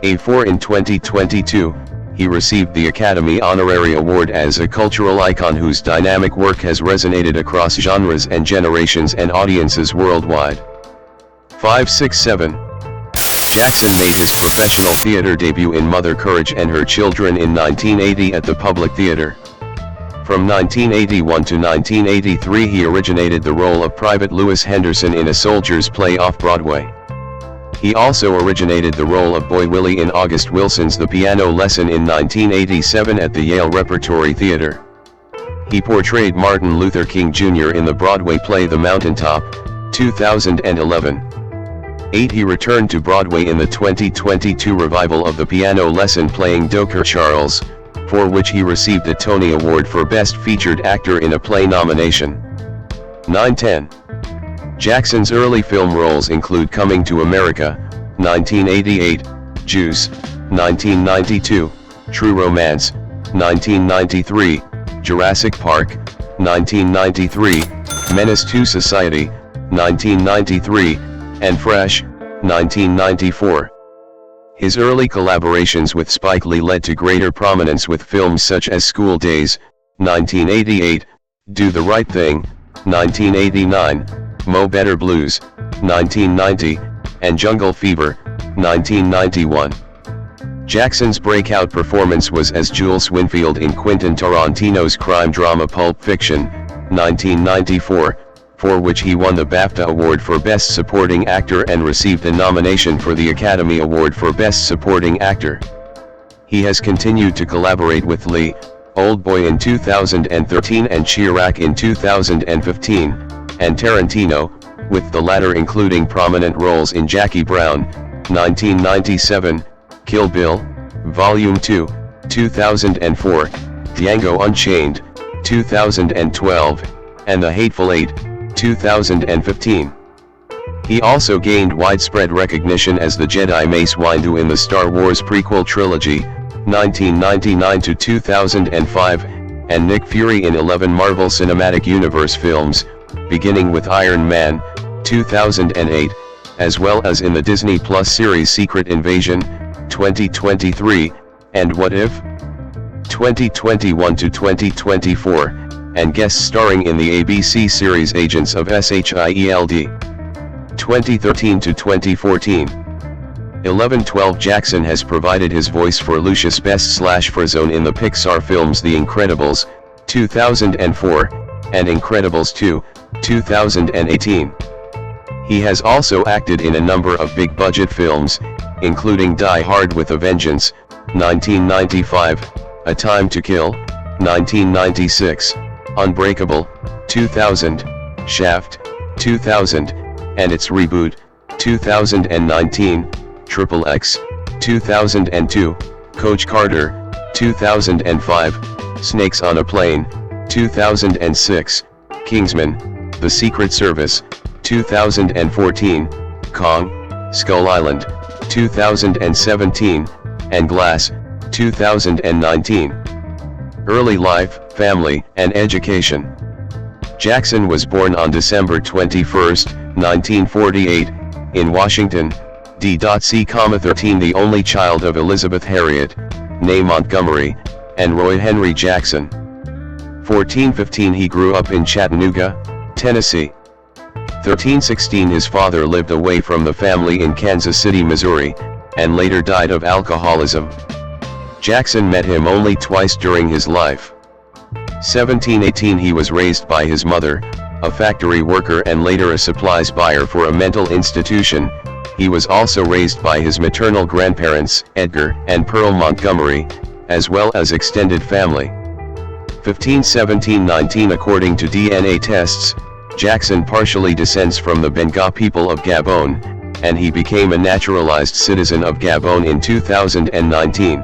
In 2022, he received the Academy Honorary Award as a cultural icon whose dynamic work has resonated across genres and generations and audiences worldwide. 567. Jackson made his professional theater debut in Mother Courage and Her Children in 1980 at the Public Theater. From 1981 to 1983 he originated the role of Private Lewis Henderson in A Soldier's Play off-Broadway. He also originated the role of Boy Willie in August Wilson's The Piano Lesson in 1987 at the Yale Repertory Theater. He portrayed Martin Luther King Jr. in the Broadway play The Mountaintop, 2011. 8 He returned to Broadway in the 2022 revival of The Piano Lesson playing Dr. Charles, for which he received a Tony Award for Best Featured Actor in a Play nomination. 9-10. Jackson's early film roles include Coming to America, 1988, Juice, 1992, True Romance, 1993, Jurassic Park, 1993, Menace to Society, 1993, and Fresh, 1994. His early collaborations with Spike Lee led to greater prominence with films such as School Days, 1988, Do the Right Thing, 1989, Mo Better Blues, 1990, and Jungle Fever, 1991. Jackson's breakout performance was as Jules Winfield in Quentin Tarantino's crime drama Pulp Fiction, 1994, for which he won the BAFTA Award for Best Supporting Actor and received a nomination for the Academy Award for Best Supporting Actor. He has continued to collaborate with Lee, Oldboy in 2013 and Chirac in 2015, and Tarantino, with the latter including prominent roles in Jackie Brown, 1997, Kill Bill, Volume 2, 2004, Django Unchained, 2012, and The Hateful Eight, 2015. He also gained widespread recognition as the Jedi Mace Windu in the Star Wars prequel trilogy, 1999 to 2005, and Nick Fury in 11 Marvel Cinematic Universe films, beginning with Iron Man, 2008, as well as in the Disney Plus series Secret Invasion, 2023, and What If? 2021 to 2024, and guest starring in the ABC series Agents of S.H.I.E.L.D. 2013 to 2014. 11-12 Jackson has provided his voice for Lucius Best/Frozone in the Pixar films The Incredibles, 2004, and Incredibles 2, 2018. He has also acted in a number of big-budget films, including Die Hard with a Vengeance, 1995, A Time to Kill, 1996, Unbreakable, 2000, Shaft, 2000, and its reboot, 2019, Triple X, 2002, Coach Carter, 2005, Snakes on a Plane, 2006, Kingsman, The Secret Service, 2014, Kong, Skull Island, 2017, and Glass, 2019. Early life, family, and education. Jackson was born on December 21, 1948, in Washington, D.C., 13, the only child of Elizabeth Harriet, née Montgomery, and Roy Henry Jackson. 14-15 he grew up in Chattanooga, Tennessee. 13-16 his father lived away from the family in Kansas City, Missouri, and later died of alcoholism. Jackson met him only twice during his life. 17-18 he was raised by his mother, a factory worker and later a supplies buyer for a mental institution. He was also raised by his maternal grandparents, Edgar and Pearl Montgomery, as well as extended family. 15-17-19 according to DNA tests, Jackson partially descends from the Benga people of Gabon, and he became a naturalized citizen of Gabon in 2019.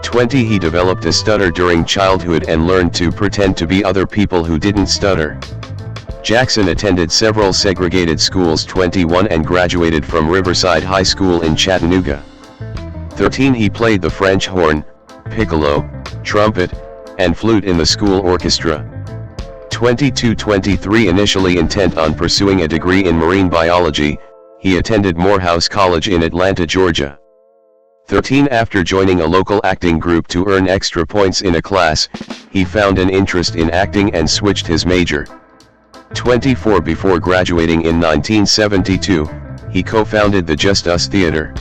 20 He developed a stutter during childhood and learned to pretend to be other people who didn't stutter. Jackson attended several segregated schools 21 and graduated from Riverside High School in Chattanooga. 13 He played the French horn, piccolo, trumpet, and flute in the school orchestra. 22-23 Initially intent on pursuing a degree in marine biology, he attended Morehouse College in Atlanta, Georgia. 13 After joining a local acting group to earn extra points in a class, he found an interest in acting and switched his major. 24 Before graduating in 1972, he co-founded the Just Us Theater.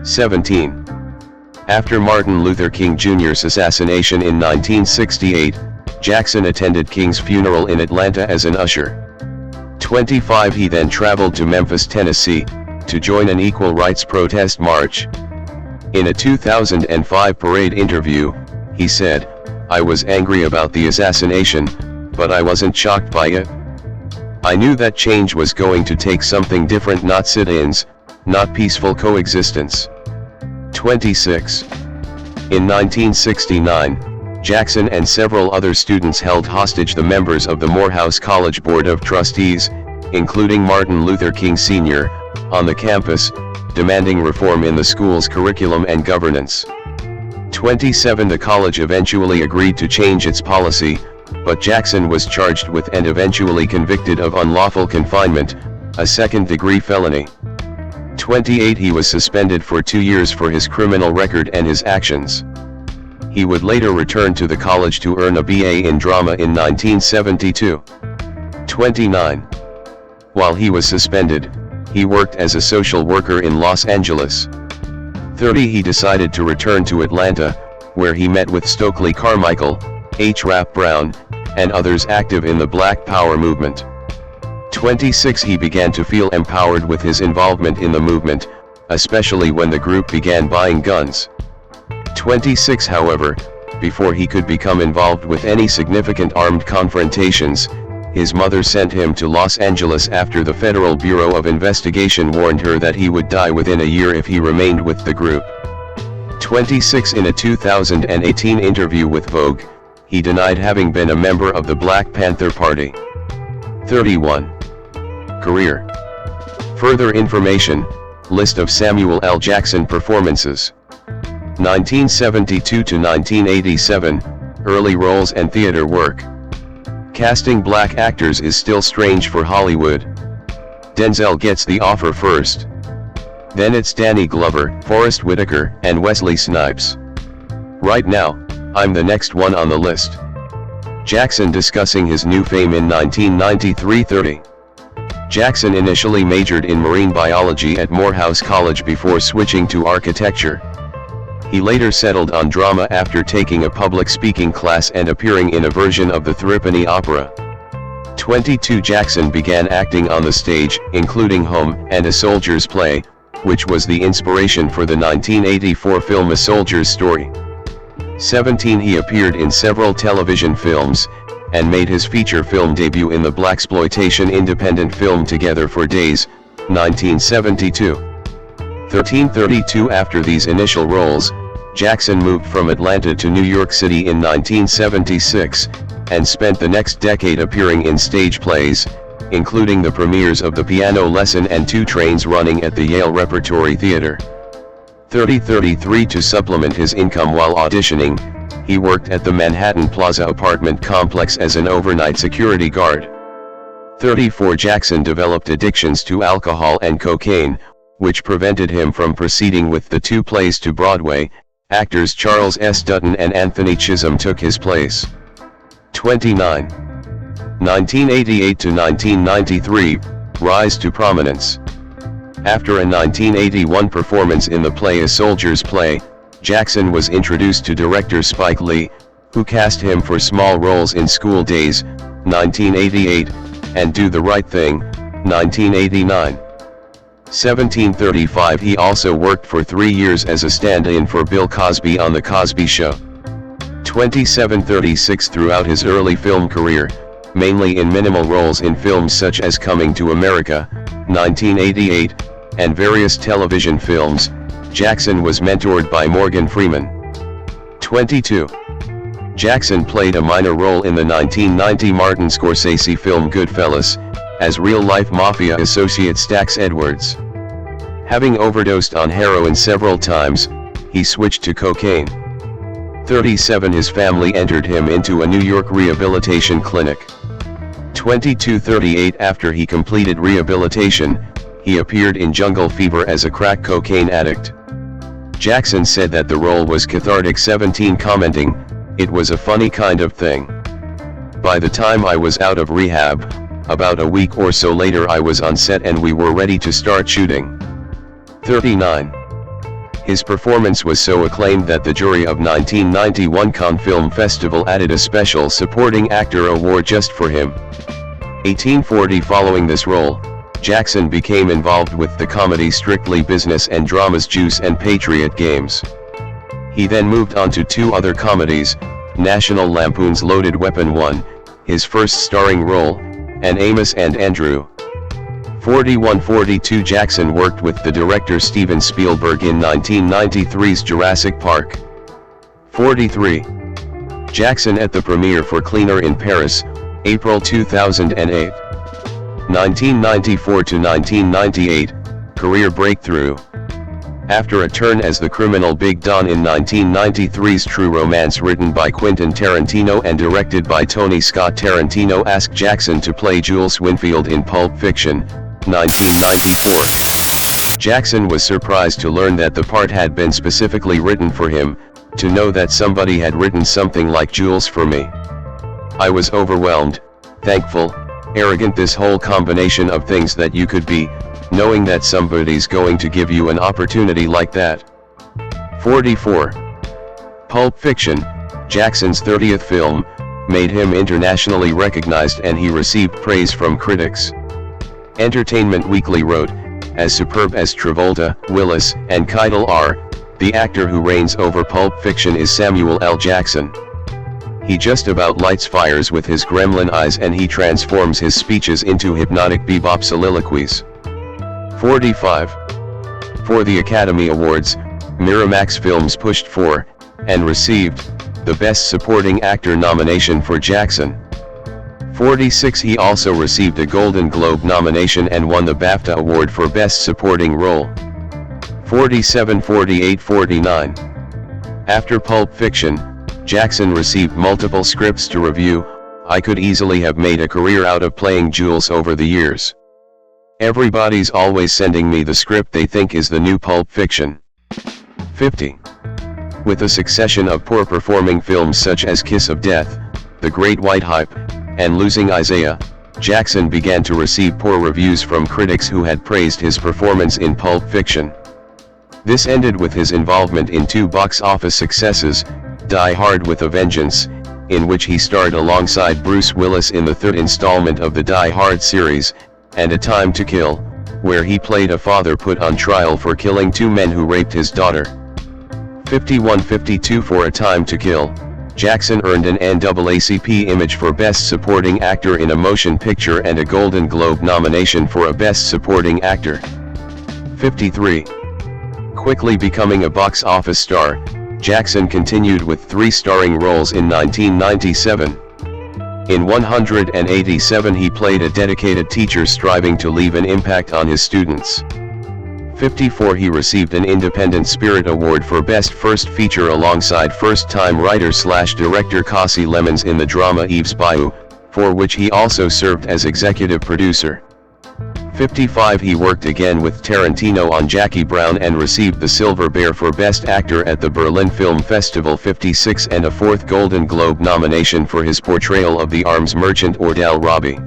17 After Martin Luther King Jr.'s assassination in 1968, Jackson attended King's funeral in Atlanta as an usher. 25 He then traveled to Memphis, Tennessee, to join an equal rights protest march. In a 2005 Parade interview, he said, "I was angry about the assassination, but I wasn't shocked by it. I knew that change was going to take something different, not sit-ins, not peaceful coexistence." 26 In 1969, Jackson and several other students held hostage the members of the Morehouse College Board of Trustees, including Martin Luther King Sr., on the campus, demanding reform in the school's curriculum and governance. 27 The college eventually agreed to change its policy, but Jackson was charged with and eventually convicted of unlawful confinement, a second-degree felony. 28 He was suspended for 2 years for his criminal record and his actions. He would later return to the college to earn a BA in drama in 1972. 29 While he was suspended, he worked as a social worker in Los Angeles. 30 He decided to return to Atlanta, where he met with Stokely Carmichael, H. Rap Brown, and others active in the Black Power movement. 26 He began to feel empowered with his involvement in the movement, especially when the group began buying guns. 26 However, Before he could become involved with any significant armed confrontations, his mother sent him to Los Angeles after the Federal Bureau of Investigation warned her that he would die within a year if he remained with the group. 26. In a 2018 interview with Vogue, he denied having been a member of the Black Panther Party. 31. Career. Further information, list of Samuel L. Jackson performances. 1972 to 1987, early roles and theater work. Casting black actors is still strange for Hollywood. Denzel gets the offer first. Then it's Danny Glover, Forrest Whitaker, and Wesley Snipes. Right now, I'm the next one on the list. Jackson discussing his new fame in 1993-30. Jackson initially majored in marine biology at Morehouse College before switching to architecture. He later settled on drama after taking a public speaking class and appearing in a version of the Threepenny Opera. 22. Jackson began acting on the stage, including Home and A Soldier's Play, which was the inspiration for the 1984 film A Soldier's Story. 17. He appeared in several television films, and made his feature film debut in the blaxploitation independent film Together for Days, 1972. 1332. After these initial roles, Jackson moved from Atlanta to New York City in 1976, and spent the next decade appearing in stage plays, including the premieres of The Piano Lesson and Two Trains Running at the Yale Repertory Theater. 33. To supplement his income while auditioning, he worked at the Manhattan Plaza apartment complex as an overnight security guard. 34. Jackson developed addictions to alcohol and cocaine, which prevented him from proceeding with the two plays to Broadway. Actors Charles S. Dutton and Anthony Chisholm took his place. 29. 1988 to 1993, rise to prominence. After a 1981 performance in the play A Soldier's Play, Jackson was introduced to director Spike Lee, who cast him for small roles in School Days, 1988, and Do the Right Thing, 1989. 1735. He also worked for 3 years as a stand-in for Bill Cosby on The Cosby Show. 2736. Throughout his early film career, mainly in minimal roles in films such as Coming to America, 1988, and various television films, Jackson was mentored by Morgan Freeman. 22. Jackson played a minor role in the 1990 Martin Scorsese film Goodfellas, as real-life mafia associate Stax Edwards. Having overdosed on heroin several times, he switched to cocaine. 37. His family entered him into a New York rehabilitation clinic. 2238. After he completed rehabilitation, he appeared in Jungle Fever as a crack cocaine addict. Jackson said that the role was cathartic. 17. Commenting, "It was a funny kind of thing. By the time I was out of rehab, about a week or so later I was on set and we were ready to start shooting." 39. His performance was so acclaimed that the jury of 1991 Cannes Film Festival added a special supporting actor award just for him. 1840. Following this role, Jackson became involved with the comedy Strictly Business and dramas Juice and Patriot Games. He then moved on to 2 other comedies, National Lampoon's Loaded Weapon 1, his first starring role, and Amos and Andrew. 4142. Jackson worked with the director Steven Spielberg in 1993's Jurassic Park. 43. Jackson at the premiere for Cleaner in Paris, April 2008. 1994 to 1998, career breakthrough. After a turn as the criminal Big Don in 1993's True Romance, written by Quentin Tarantino and directed by Tony Scott, Tarantino asked Jackson to play Jules Winfield in Pulp Fiction, 1994. Jackson was surprised to learn that the part had been specifically written for him, to know that somebody had written something like Jules for me. I was overwhelmed, thankful, arrogant, this whole combination of things that you could be, knowing that somebody's going to give you an opportunity like that. 44. Pulp Fiction, Jackson's 30th film, made him internationally recognized and he received praise from critics. Entertainment Weekly wrote, "As superb as Travolta, Willis, and Keitel are, The actor who reigns over Pulp Fiction is Samuel L. Jackson. He just about lights fires with his gremlin eyes, and he transforms his speeches into hypnotic bebop soliloquies. 45. For the Academy Awards, Miramax Films pushed for, and received, the Best Supporting Actor nomination for Jackson. 46. He also received a Golden Globe nomination and won the BAFTA Award for Best Supporting Role. 47, 48, 49. After Pulp Fiction, Jackson received multiple scripts to review. I could easily have made a career out of playing Jules over the years. Everybody's always sending me the script they think is the new Pulp Fiction. 50. With a succession of poor performing films such as Kiss of Death, The Great White Hype, and Losing Isaiah, Jackson began to receive poor reviews from critics who had praised his performance in Pulp Fiction. This ended with his involvement in two box office successes, Die Hard with a Vengeance, in which he starred alongside Bruce Willis in the third installment of the Die Hard series, and A Time to Kill, where he played a father put on trial for killing two men who raped his daughter. 51-52. For A Time to Kill, Jackson earned an NAACP Image for Best Supporting Actor in a Motion Picture and a Golden Globe nomination for a Best Supporting Actor. 53. Quickly becoming a box office star, Jackson continued with 3 starring roles in 1997. In 187 he played a dedicated teacher striving to leave an impact on his students. 54 He received an Independent Spirit Award for Best First Feature alongside first-time writer/director Kasi Lemmons in the drama Eve's Bayou, for which he also served as executive producer. 55 He worked again with Tarantino on Jackie Brown and received the Silver Bear for Best Actor at the Berlin Film Festival. 56 And a 4th Golden Globe nomination for his portrayal of the arms merchant Ordell Robbie.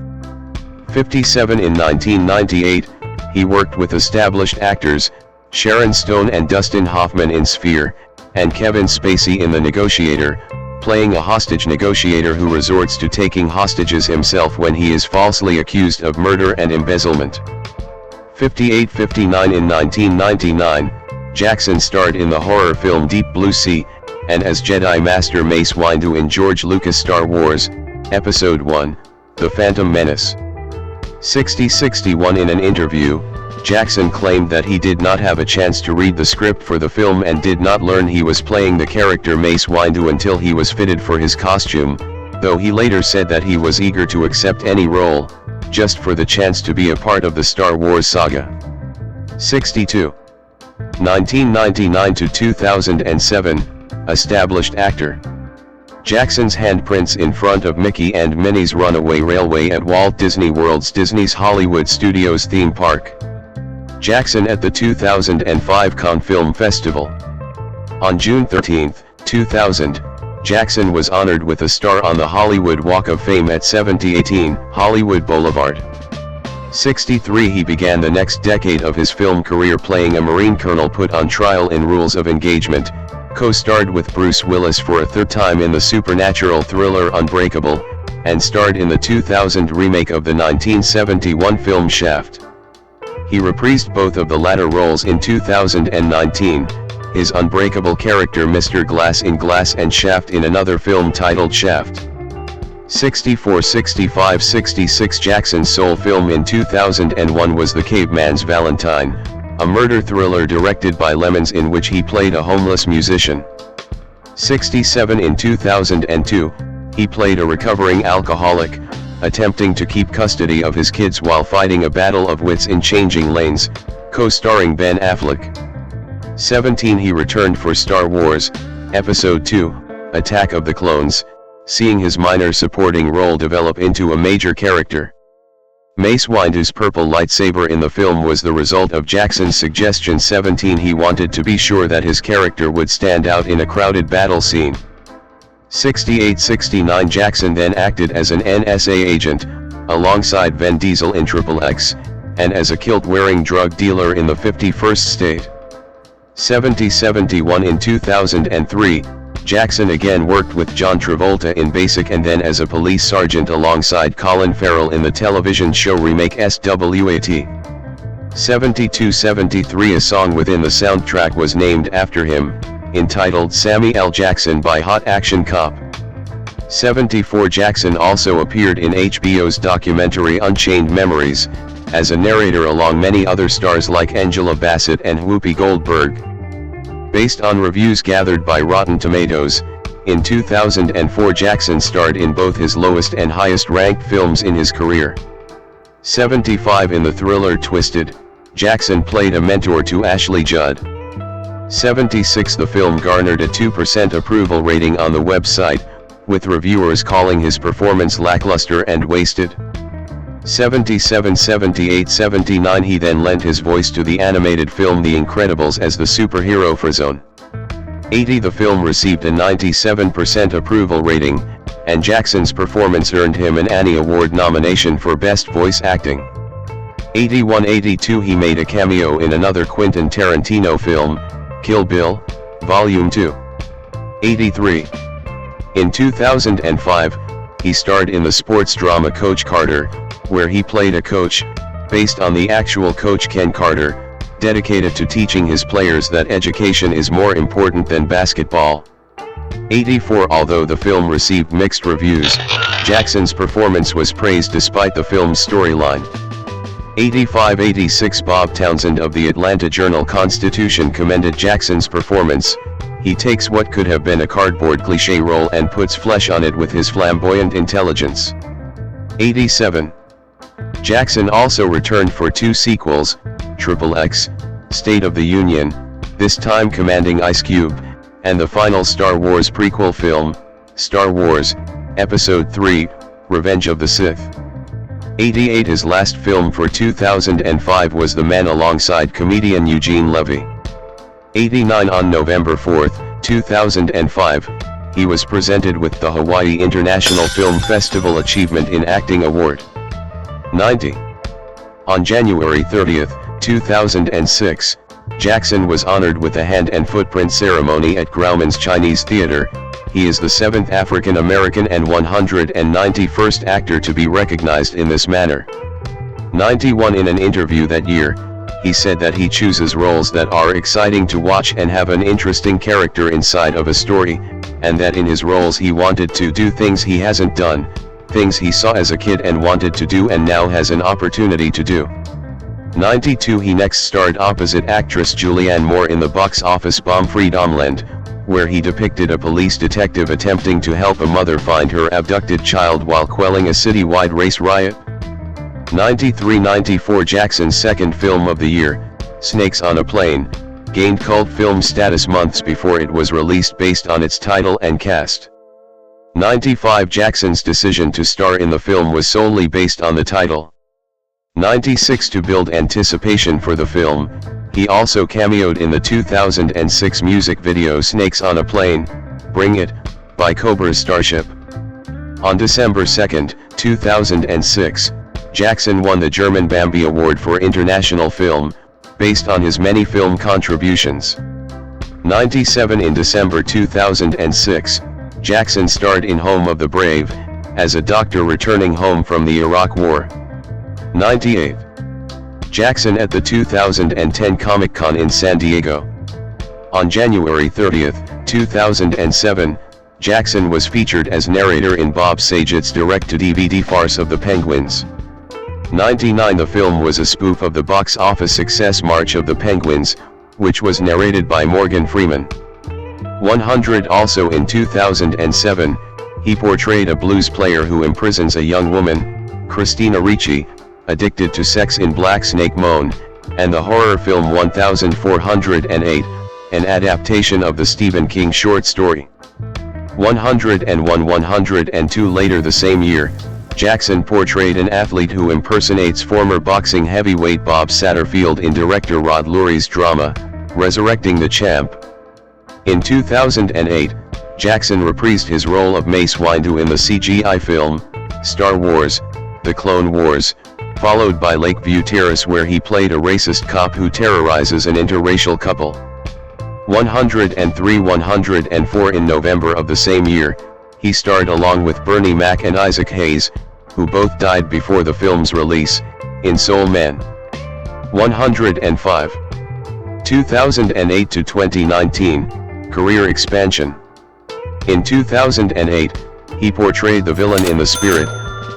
57 In 1998, he worked with established actors, Sharon Stone and Dustin Hoffman in Sphere, and Kevin Spacey in The Negotiator, playing a hostage negotiator who resorts to taking hostages himself when he is falsely accused of murder and embezzlement. 58-59 In 1999, Jackson starred in the horror film Deep Blue Sea, and as Jedi Master Mace Windu in George Lucas' Star Wars, Episode I, The Phantom Menace. 60-61 In an interview, Jackson claimed that he did not have a chance to read the script for the film and did not learn he was playing the character Mace Windu until he was fitted for his costume, though he later said that he was eager to accept any role, just for the chance to be a part of the Star Wars saga. 62. 1999 to 2007, established actor. Jackson's handprints in front of Mickey and Minnie's Runaway Railway at Walt Disney World's Disney's Hollywood Studios theme park. Jackson at the 2005 Cannes Film Festival. On June 13, 2000, Jackson was honored with a star on the Hollywood Walk of Fame at 7018 Hollywood Boulevard. 63 He began the next decade of his film career playing a Marine colonel put on trial in Rules of Engagement, co-starred with Bruce Willis for a third time in the supernatural thriller Unbreakable, and starred in the 2000 remake of the 1971 film Shaft. He reprised both of the latter roles in 2019, his Unbreakable character Mr. Glass in Glass and Shaft in another film titled Shaft. 64 65 66 Jackson's sole film in 2001 was The Caveman's Valentine, a murder thriller directed by Lemmons in which he played a homeless musician. 67 In 2002, he played a recovering alcoholic, attempting to keep custody of his kids while fighting a battle of wits in Changing Lanes, co-starring Ben Affleck. 17 He returned for Star Wars, Episode II, Attack of the Clones, seeing his minor supporting role develop into a major character. Mace Windu's purple lightsaber in the film was the result of Jackson's suggestion. 17 He wanted to be sure that his character would stand out in a crowded battle scene. 68-69 Jackson then acted as an NSA agent, alongside Vin Diesel in XXX, and as a kilt-wearing drug dealer in the 51st State. 70-71 In 2003, Jackson again worked with John Travolta in Basic and then as a police sergeant alongside Colin Farrell in the television show remake SWAT. 72-73 a song within the soundtrack was named after him, entitled Sammy L. Jackson by Hot Action Cop. 74 Jackson also appeared in HBO's documentary Unchained Memories, as a narrator along many other stars like Angela Bassett and Whoopi Goldberg. Based on reviews gathered by Rotten Tomatoes, in 2004 Jackson starred in both his lowest and highest-ranked films in his career. 75 in the thriller Twisted, Jackson played a mentor to Ashley Judd. 76 the film garnered a 2% approval rating on the website, with reviewers calling his performance lackluster and wasted. 77 78 79 he then lent his voice to the animated film The Incredibles as the superhero Frozone. 80 the film received a 97% approval rating, and Jackson's performance earned him an Annie Award nomination for Best Voice Acting. 81-82 he made a cameo in another Quentin Tarantino film, Kill Bill, Volume 2. 83. In 2005, he starred in the sports drama Coach Carter, where he played a coach, based on the actual Coach Ken Carter, dedicated to teaching his players that education is more important than basketball. 84 although the film received mixed reviews, Jackson's performance was praised despite the film's storyline. 85-86 Bob Townsend of the Atlanta Journal-Constitution commended Jackson's performance. He takes what could have been a cardboard cliché role and puts flesh on it with his flamboyant intelligence. 87. Jackson also returned for 2 sequels, XXX, State of the Union, this time commanding Ice Cube, and the final Star Wars prequel film, Star Wars, Episode 3, Revenge of the Sith. 88 his last film for 2005 was The Man alongside comedian Eugene Levy. 89 on November 4, 2005, he was presented with the Hawaii International Film Festival Achievement in Acting Award. 90. On January 30, 2006, Jackson was honored with a hand and footprint ceremony at Grauman's Chinese Theater. He is the 7th African American and 191st actor to be recognized in this manner. 91 in an interview that year, he said that he chooses roles that are exciting to watch and have an interesting character inside of a story, and that in his roles he wanted to do things he hasn't done, things he saw as a kid and wanted to do and now has an opportunity to do. 92 he next starred opposite actress Julianne Moore in the box office bomb Friedamland, where he depicted a police detective attempting to help a mother find her abducted child while quelling a citywide race riot. 93-94 Jackson's second film of the year, Snakes on a Plane, gained cult film status months before it was released based on its title and cast. 95 Jackson's decision to star in the film was solely based on the title. 96 to build anticipation for the film, he also cameoed in the 2006 music video Snakes on a Plane, Bring It, by Cobra's Starship. On December 2, 2006, Jackson won the German Bambi Award for International Film, based on his many film contributions. 97 in December 2006, Jackson starred in Home of the Brave, as a doctor returning home from the Iraq War. 98. Jackson at the 2010 Comic-Con in San Diego. On January 30, 2007, Jackson was featured as narrator in Bob Saget's direct-to-DVD farce of the Penguins. 99 The film was a spoof of the box office success March of the Penguins, which was narrated by Morgan Freeman. 100 Also in 2007, he portrayed a blues player who imprisons a young woman, Christina Ricci, addicted to sex in Black Snake Moan, and the horror film 1408, an adaptation of the Stephen King short story. 101-102 Later the same year, Jackson portrayed an athlete who impersonates former boxing heavyweight Bob Satterfield in director Rod Lurie's drama, Resurrecting the Champ. In 2008, Jackson reprised his role of Mace Windu in the CGI film, Star Wars, The Clone Wars, followed by Lakeview Terrace where he played a racist cop who terrorizes an interracial couple. 103-104 In November of the same year, he starred along with Bernie Mac and Isaac Hayes, who both died before the film's release, in Soul Man. 105. 2008 to 2019, career expansion. In 2008, he portrayed the villain in The Spirit,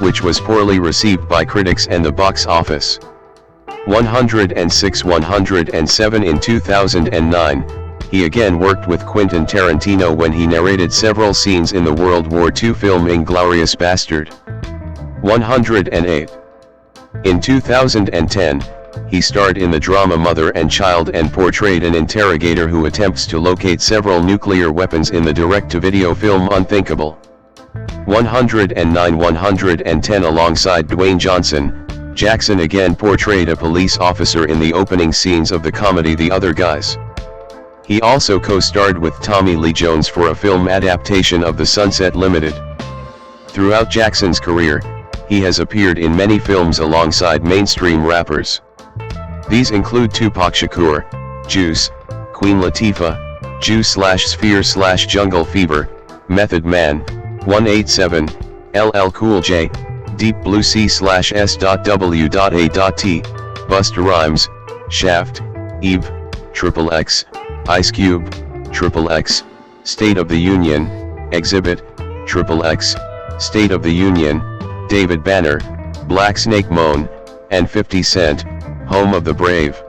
which was poorly received by critics and the box office. 106. 107. In 2009, he again worked with Quentin Tarantino when he narrated several scenes in the World War II film Inglourious Bastard. 108. In 2010, he starred in the drama Mother and Child and portrayed an interrogator who attempts to locate several nuclear weapons in the direct-to-video film Unthinkable. 109. 110. Alongside Dwayne Johnson, Jackson again portrayed a police officer in the opening scenes of the comedy The Other Guys. He also co-starred with Tommy Lee Jones for a film adaptation of The Sunset Limited. Throughout Jackson's career, he has appeared in many films alongside mainstream rappers. These include Tupac Shakur, Juice, Queen Latifah, Juice/Sphere/Jungle Fever, Method Man, 187, LL Cool J, Deep Blue C/S.W.A.T, Busta Rhymes, Shaft, Eve, XXX, Ice Cube, XXX, State of the Union, Exhibit, XXX, State of the Union, David Banner, Black Snake Moan, and 50 Cent, Home of the Brave.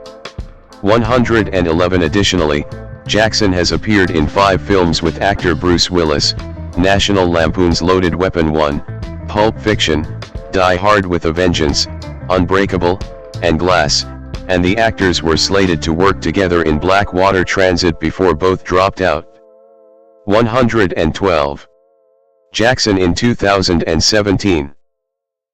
111. Additionally, Jackson has appeared in 5 films with actor Bruce Willis: National Lampoon's Loaded Weapon 1, Pulp Fiction, Die Hard with a Vengeance, Unbreakable, and Glass, and the actors were slated to work together in Blackwater Transit before both dropped out. 112. Jackson in 2017.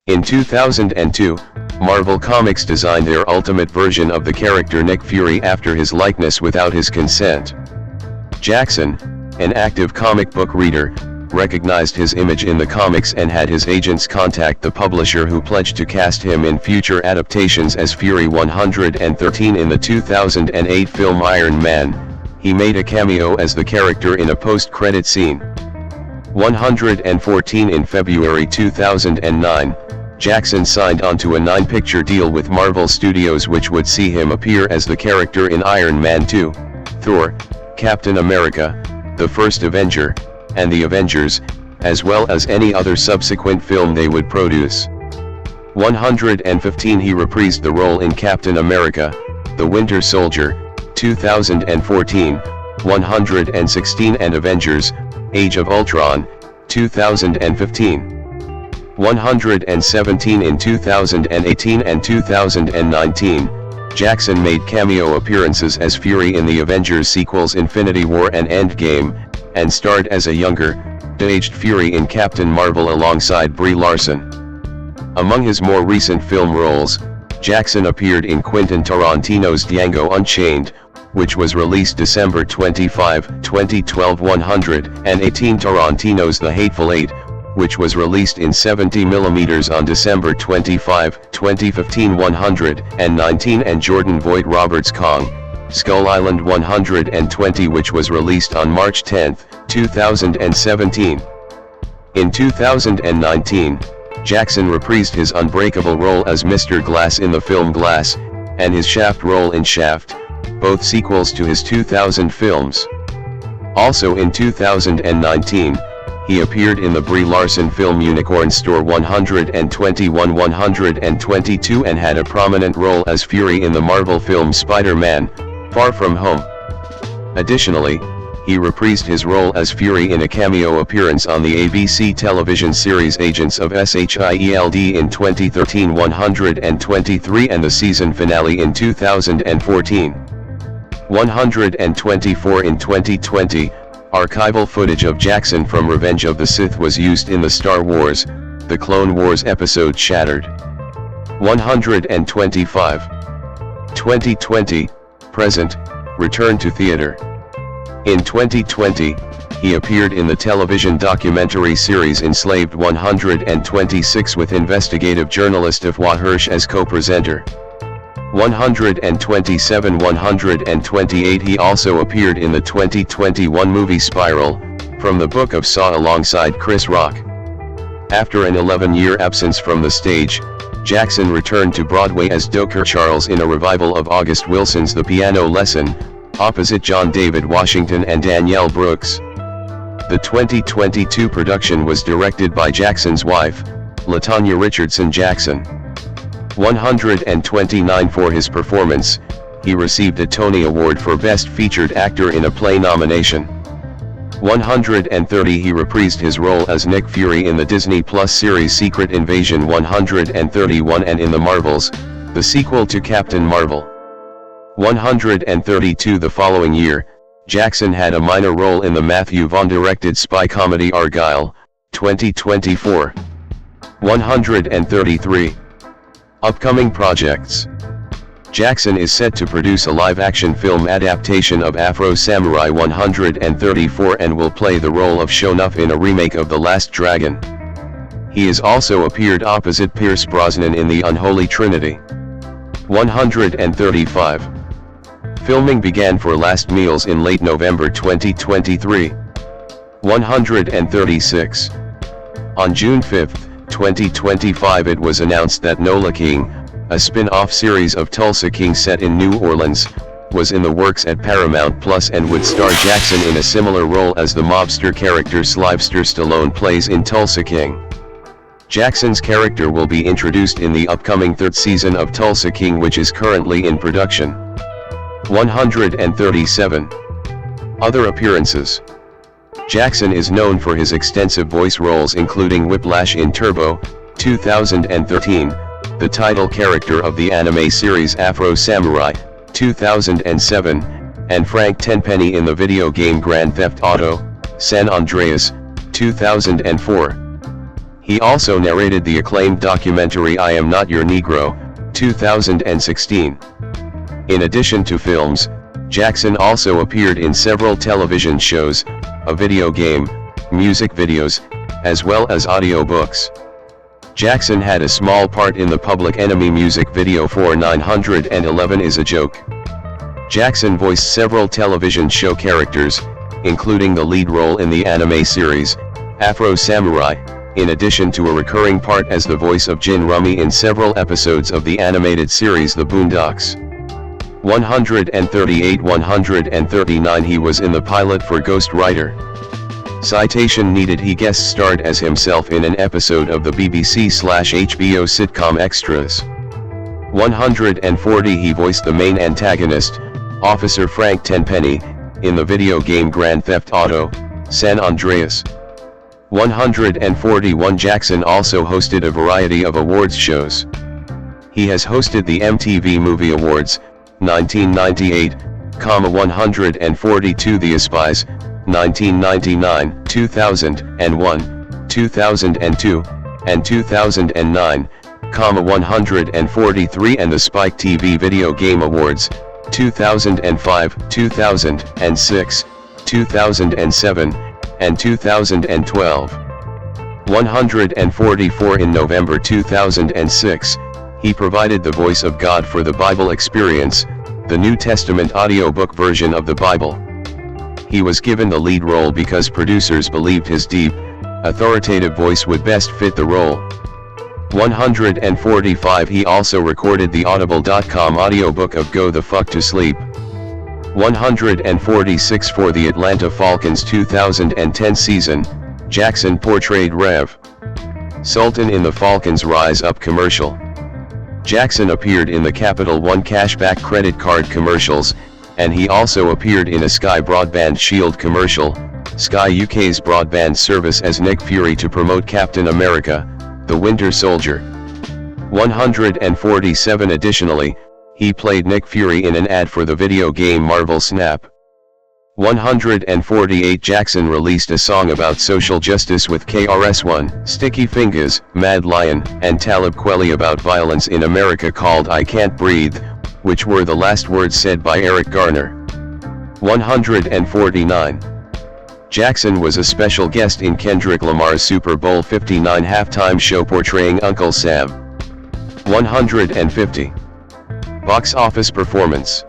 In 2002, Marvel Comics designed their ultimate version of the character Nick Fury after his likeness without his consent. Jackson, an active comic book reader, recognized his image in the comics and had his agents contact the publisher, who pledged to cast him in future adaptations as Fury. 113. In the 2008 film Iron Man, he made a cameo as the character in a post-credit scene. 114. In February 2009, Jackson signed onto a 9-picture deal with Marvel Studios which would see him appear as the character in Iron Man 2, Thor, Captain America, The First Avenger, and The Avengers, as well as any other subsequent film they would produce. 115. He reprised the role in Captain America, The Winter Soldier, 2014, 116, and Avengers, Age of Ultron, 2015. 117. In 2018 and 2019, Jackson made cameo appearances as Fury in the Avengers sequels Infinity War and Endgame, and starred as a younger, de-aged Fury in Captain Marvel alongside Brie Larson. Among his more recent film roles, Jackson appeared in Quentin Tarantino's Django Unchained, which was released December 25, 2012. 118. Tarantino's The Hateful Eight, which was released in 70mm on December 25, 2015. 119. And Jordan Voight Roberts' Kong, Skull Island 120, which was released on March 10, 2017. In 2019, Jackson reprised his Unbreakable role as Mr. Glass in the film Glass, and his Shaft role in Shaft, both sequels to his 2000 films. Also in 2019, he appeared in the Brie Larson film Unicorn Store 121-122 and had a prominent role as Fury in the Marvel film Spider-Man: Far From Home. Additionally, he reprised his role as Fury in a cameo appearance on the ABC television series Agents of S.H.I.E.L.D. in 2013. 123 and the season finale in 2014. 124 in 2020, archival footage of Jackson from Revenge of the Sith was used in the Star Wars: The Clone Wars episode Shattered. 125. 2020, present, return to theater. In 2020, he appeared in the television documentary series Enslaved 126 with investigative journalist Afua Hirsch as co-presenter. 127. 128. He also appeared in the 2021 movie Spiral, from the Book of Saw alongside Chris Rock. After an 11-year absence from the stage, Jackson returned to Broadway as Dr. Charles in a revival of August Wilson's The Piano Lesson, opposite John David Washington and Danielle Brooks. The 2022 production was directed by Jackson's wife, LaTanya Richardson Jackson. 129 for his performance, he received a Tony Award for Best Featured Actor in a Play nomination. 130 he reprised his role as Nick Fury in the Disney Plus series Secret Invasion 131 and in The Marvels, the sequel to Captain Marvel. 132 the following year, Jackson had a minor role in the Matthew Vaughn-directed spy comedy Argylle, 2024. 133. Upcoming projects. Jackson is set to produce a live-action film adaptation of Afro Samurai 134 and will play the role of Shonuff in a remake of The Last Dragon. He has also appeared opposite Pierce Brosnan in The Unholy Trinity. 135. Filming began for Last Meals in late November 2023. 136. On June 5, 2025 it was announced that Nola King, a spin-off series of Tulsa King set in New Orleans, was in the works at Paramount Plus and would star Jackson in a similar role as the mobster character Sylvester Stallone plays in Tulsa King. Jackson's character will be introduced in the upcoming third season of Tulsa King, which is currently in production. 137. Other appearances. Jackson is known for his extensive voice roles including Whiplash in Turbo, 2013, the title character of the anime series Afro Samurai, 2007, and Frank Tenpenny in the video game Grand Theft Auto, San Andreas, 2004. He also narrated the acclaimed documentary I Am Not Your Negro, 2016. In addition to films, Jackson also appeared in several television shows, a video game, music videos, as well as audiobooks. Jackson had a small part in the Public Enemy music video for 911 Is a Joke. Jackson voiced several television show characters, including the lead role in the anime series, Afro Samurai, in addition to a recurring part as the voice of Jin Rummy in several episodes of the animated series The Boondocks. 138-139 he was in the pilot for Ghost Rider. Citation needed he guest starred as himself in an episode of the BBC/HBO sitcom Extras. 140 he voiced the main antagonist, Officer Frank Tenpenny, in the video game Grand Theft Auto, San Andreas. 141 Jackson also hosted a variety of awards shows. He has hosted the MTV Movie Awards, 1998, 142 The ESPYs, 1999, 2001, 2002, and 2009, 143 and the Spike TV Video Game Awards, 2005, 2006, 2007, and 2012. 144 in November 2006, he provided the voice of God for the Bible Experience, the New Testament audiobook version of the Bible. He was given the lead role because producers believed his deep, authoritative voice would best fit the role. 145 he also recorded the Audible.com audiobook of Go the Fuck to Sleep. 146 for the Atlanta Falcons 2010 season, Jackson portrayed Rev. Sultan in the Falcons Rise Up commercial. Jackson appeared in the Capital One cashback credit card commercials, and he also appeared in a Sky Broadband Shield commercial, Sky UK's broadband service as Nick Fury to promote Captain America, the Winter Soldier. 147 additionally, he played Nick Fury in an ad for the video game Marvel Snap. 148 Jackson released a song about social justice with KRS-One, Sticky Fingers, Mad Lion, and Talib Kweli about violence in America called I Can't Breathe, which were the last words said by Eric Garner. 149. Jackson was a special guest in Kendrick Lamar's Super Bowl 59 halftime show portraying Uncle Sam. 150. Box office performance.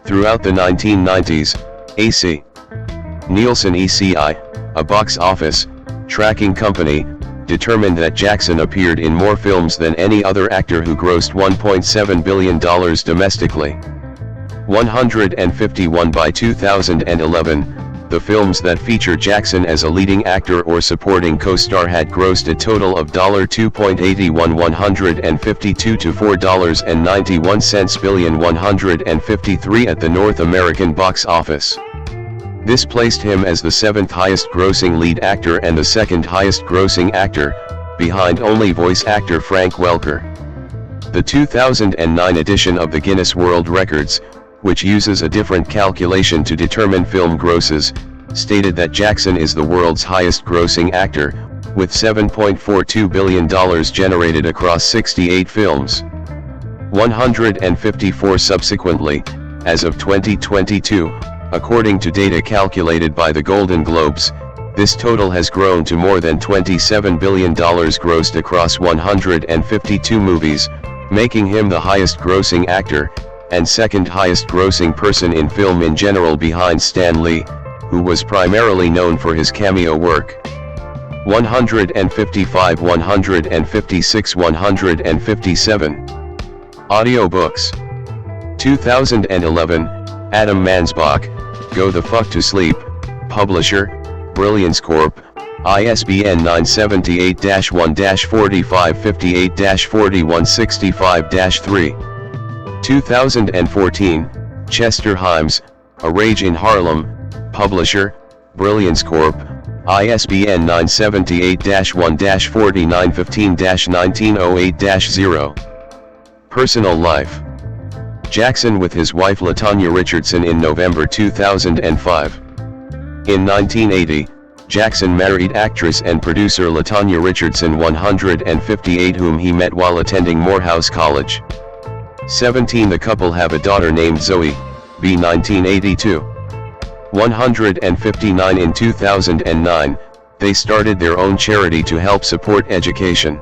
Throughout the 1990s, AC Nielsen ECI, a box office tracking company, determined that Jackson appeared in more films than any other actor who grossed $1.7 billion domestically. 151 by 2011, the films that feature Jackson as a leading actor or supporting co-star had grossed a total of $2.81 152 to $4.91 billion 153 at the North American box office. This placed him as the 7th highest grossing lead actor and the 2nd highest grossing actor, behind only voice actor Frank Welker. The 2009 edition of the Guinness World Records, which uses a different calculation to determine film grosses, stated that Jackson is the world's highest grossing actor, with $7.42 billion generated across 68 films. 154 subsequently, as of 2022, according to data calculated by the Golden Globes, this total has grown to more than $27 billion grossed across 152 movies, making him the highest grossing actor, and 2nd highest grossing person in film in general behind Stan Lee, who was primarily known for his cameo work. 155 156 157. Audiobooks. 2011, Adam Mansbach, Go the Fuck to Sleep, Publisher, Brilliance Corp., ISBN 978-1-4558-4165-3. 2014, Chester Himes, A Rage in Harlem, Publisher, Brilliance Corp., ISBN 978-1-4915-1908-0. Personal life. Jackson with his wife LaTonya Richardson in November 2005. In 1980, Jackson married actress and producer LaTonya Richardson 158, whom he met while attending Morehouse College. 17 The couple have a daughter named Zoe, b. 1982. 159 In 2009, they started their own charity to help support education.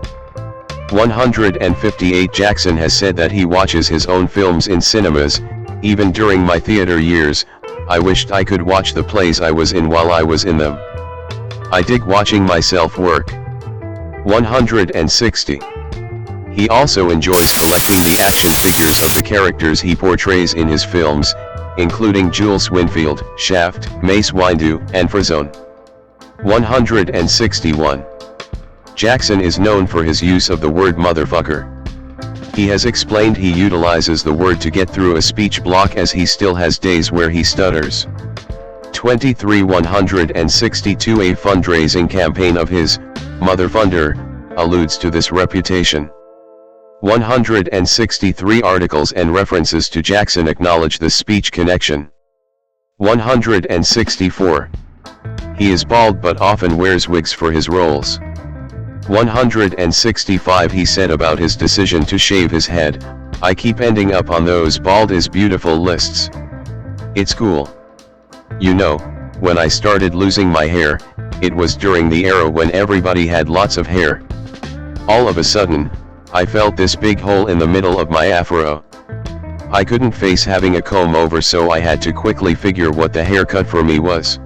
158 Jackson has said that he watches his own films in cinemas. Even during my theater years, I wished I could watch the plays I was in while I was in them. I dig watching myself work. 160. He also enjoys collecting the action figures of the characters he portrays in his films, including Jules Winfield, Shaft, Mace Windu, and Frozone. 161. Jackson is known for his use of the word motherfucker. He has explained he utilizes the word to get through a speech block as he still has days where he stutters. 23 162 A fundraising campaign of his, Motherfunder, alludes to this reputation. 163 articles and references to Jackson acknowledge the speech connection. 164. He is bald but often wears wigs for his roles. 165 He said about his decision to shave his head, I keep ending up on those bald is beautiful lists. It's cool. You know, when I started losing my hair, it was during the era when everybody had lots of hair. All of a sudden, I felt this big hole in the middle of my afro. I couldn't face having a comb over, so I had to quickly figure what the haircut for me was.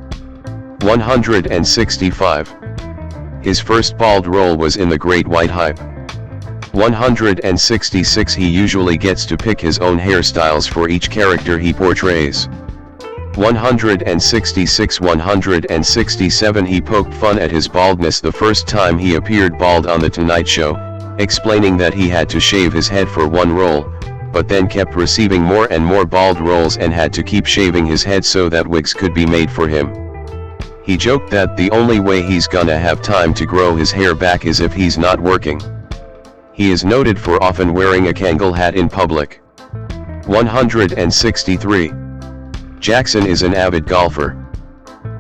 165. His first bald role was in The Great White Hype. 166 He usually gets to pick his own hairstyles for each character he portrays. 166 167 He poked fun at his baldness the first time he appeared bald on The Tonight Show, explaining that he had to shave his head for one role, but then kept receiving more and more bald roles and had to keep shaving his head so that wigs could be made for him. He joked that the only way he's gonna have time to grow his hair back is if he's not working. He is noted for often wearing a Kangol hat in public. 163. Jackson is an avid golfer.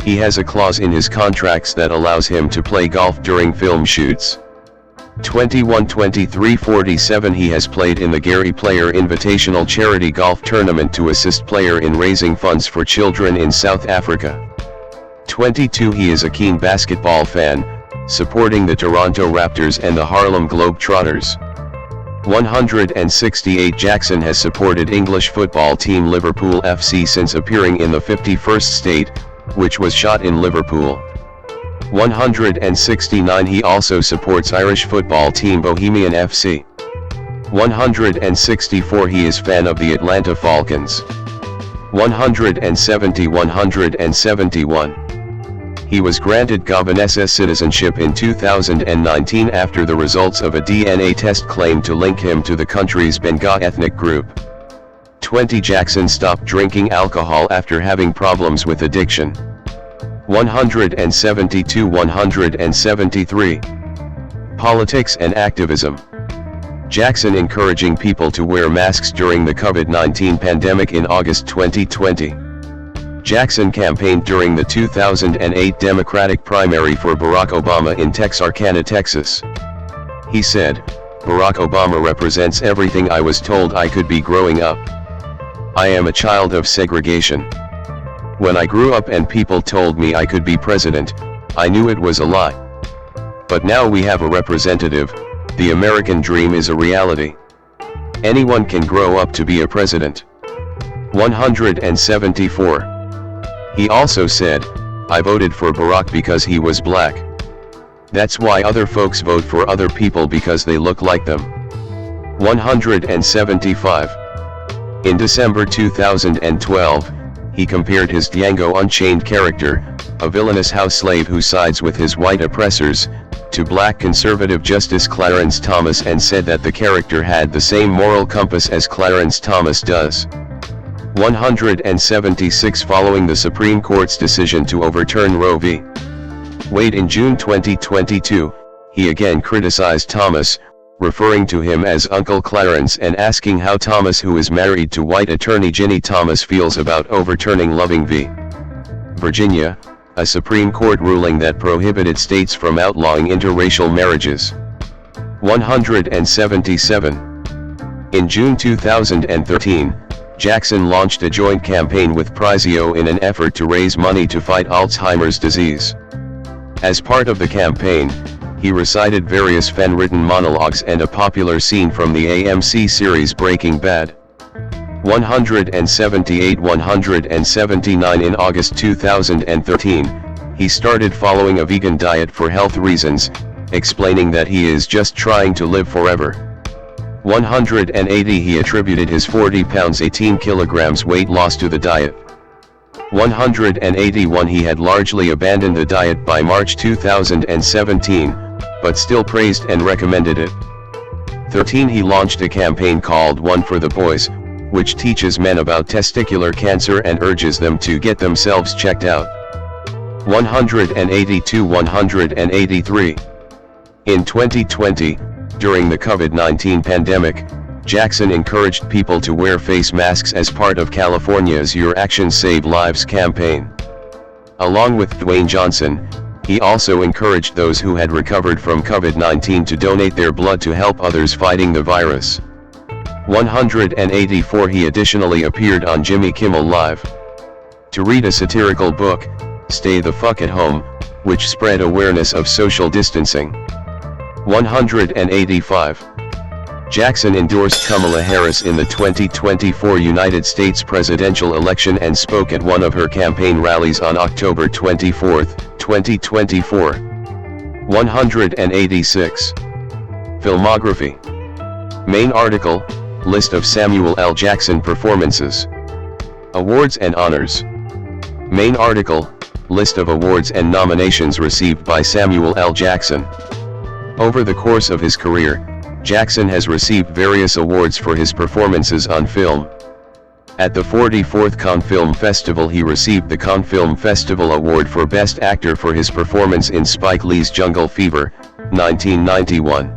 He has a clause in his contracts that allows him to play golf during film shoots. 21 23 47 He has played in the Gary Player Invitational charity golf tournament to assist player in raising funds for children in South Africa. 22 He is a keen basketball fan, supporting the Toronto Raptors and the Harlem Globetrotters. 168 Jackson has supported English football team Liverpool FC since appearing in The 51st State, which was shot in Liverpool. 169 He also supports Irish football team Bohemian FC. 164 He is fan of the Atlanta Falcons. 171 He was granted Gabonese citizenship in 2019 after the results of a DNA test claimed to link him to the country's Benga ethnic group. 20 Jackson stopped drinking alcohol after having problems with addiction. 173 Politics and activism. Jackson encouraging people to wear masks during the COVID-19 pandemic in August 2020. Jackson campaigned during the 2008 Democratic primary for Barack Obama in Texarkana, Texas. He said, "Barack Obama represents everything I was told I could be growing up. I am a child of segregation. When I grew up and people told me I could be president, I knew it was a lie. But now we have a representative. The American dream is a reality. Anyone can grow up to be a president." 174 He also said, "I voted for Barack because he was black. That's why other folks vote for other people because they look like them." 175 In December 2012, he compared his Django Unchained character, a villainous house slave who sides with his white oppressors, to black conservative Justice Clarence Thomas and said that the character had the same moral compass as Clarence Thomas does. 176 Following the Supreme Court's decision to overturn Roe v. Wade in June 2022, he again criticized Thomas, referring to him as Uncle Clarence and asking how Thomas, who is married to white attorney Ginny Thomas, feels about overturning Loving v. Virginia, a Supreme Court ruling that prohibited states from outlawing interracial marriages. 177 In June 2013, Jackson launched a joint campaign with Prizio in an effort to raise money to fight Alzheimer's disease. As part of the campaign, he recited various fan-written monologues and a popular scene from the AMC series Breaking Bad. 179 In August 2013, he started following a vegan diet for health reasons, explaining that he is just trying to live forever. 180 He attributed his 40 pounds 18 kilograms weight loss to the diet. 181 He had largely abandoned the diet by March 2017, but still praised and recommended it. 13 He launched a campaign called One for the Boys, which teaches men about testicular cancer and urges them to get themselves checked out. 183 In 2020, during the COVID-19 pandemic, Jackson encouraged people to wear face masks as part of California's Your Actions Save Lives campaign. Along with Dwayne Johnson, he also encouraged those who had recovered from COVID-19 to donate their blood to help others fighting the virus. 184 He additionally appeared on Jimmy Kimmel Live to read a satirical book, Stay the Fuck at Home, which spread awareness of social distancing. 185 Jackson endorsed Kamala Harris in the 2024 United States presidential election and spoke at one of her campaign rallies on October 24, 2024. 186 Filmography. Main article, List of Samuel L. Jackson performances. Awards and honors. Main article, List of awards and nominations received by Samuel L. Jackson. Over the course of his career, Jackson has received various awards for his performances on film. At the 44th Cannes Film Festival he received the Cannes Film Festival Award for Best Actor for his performance in Spike Lee's Jungle Fever, 1991.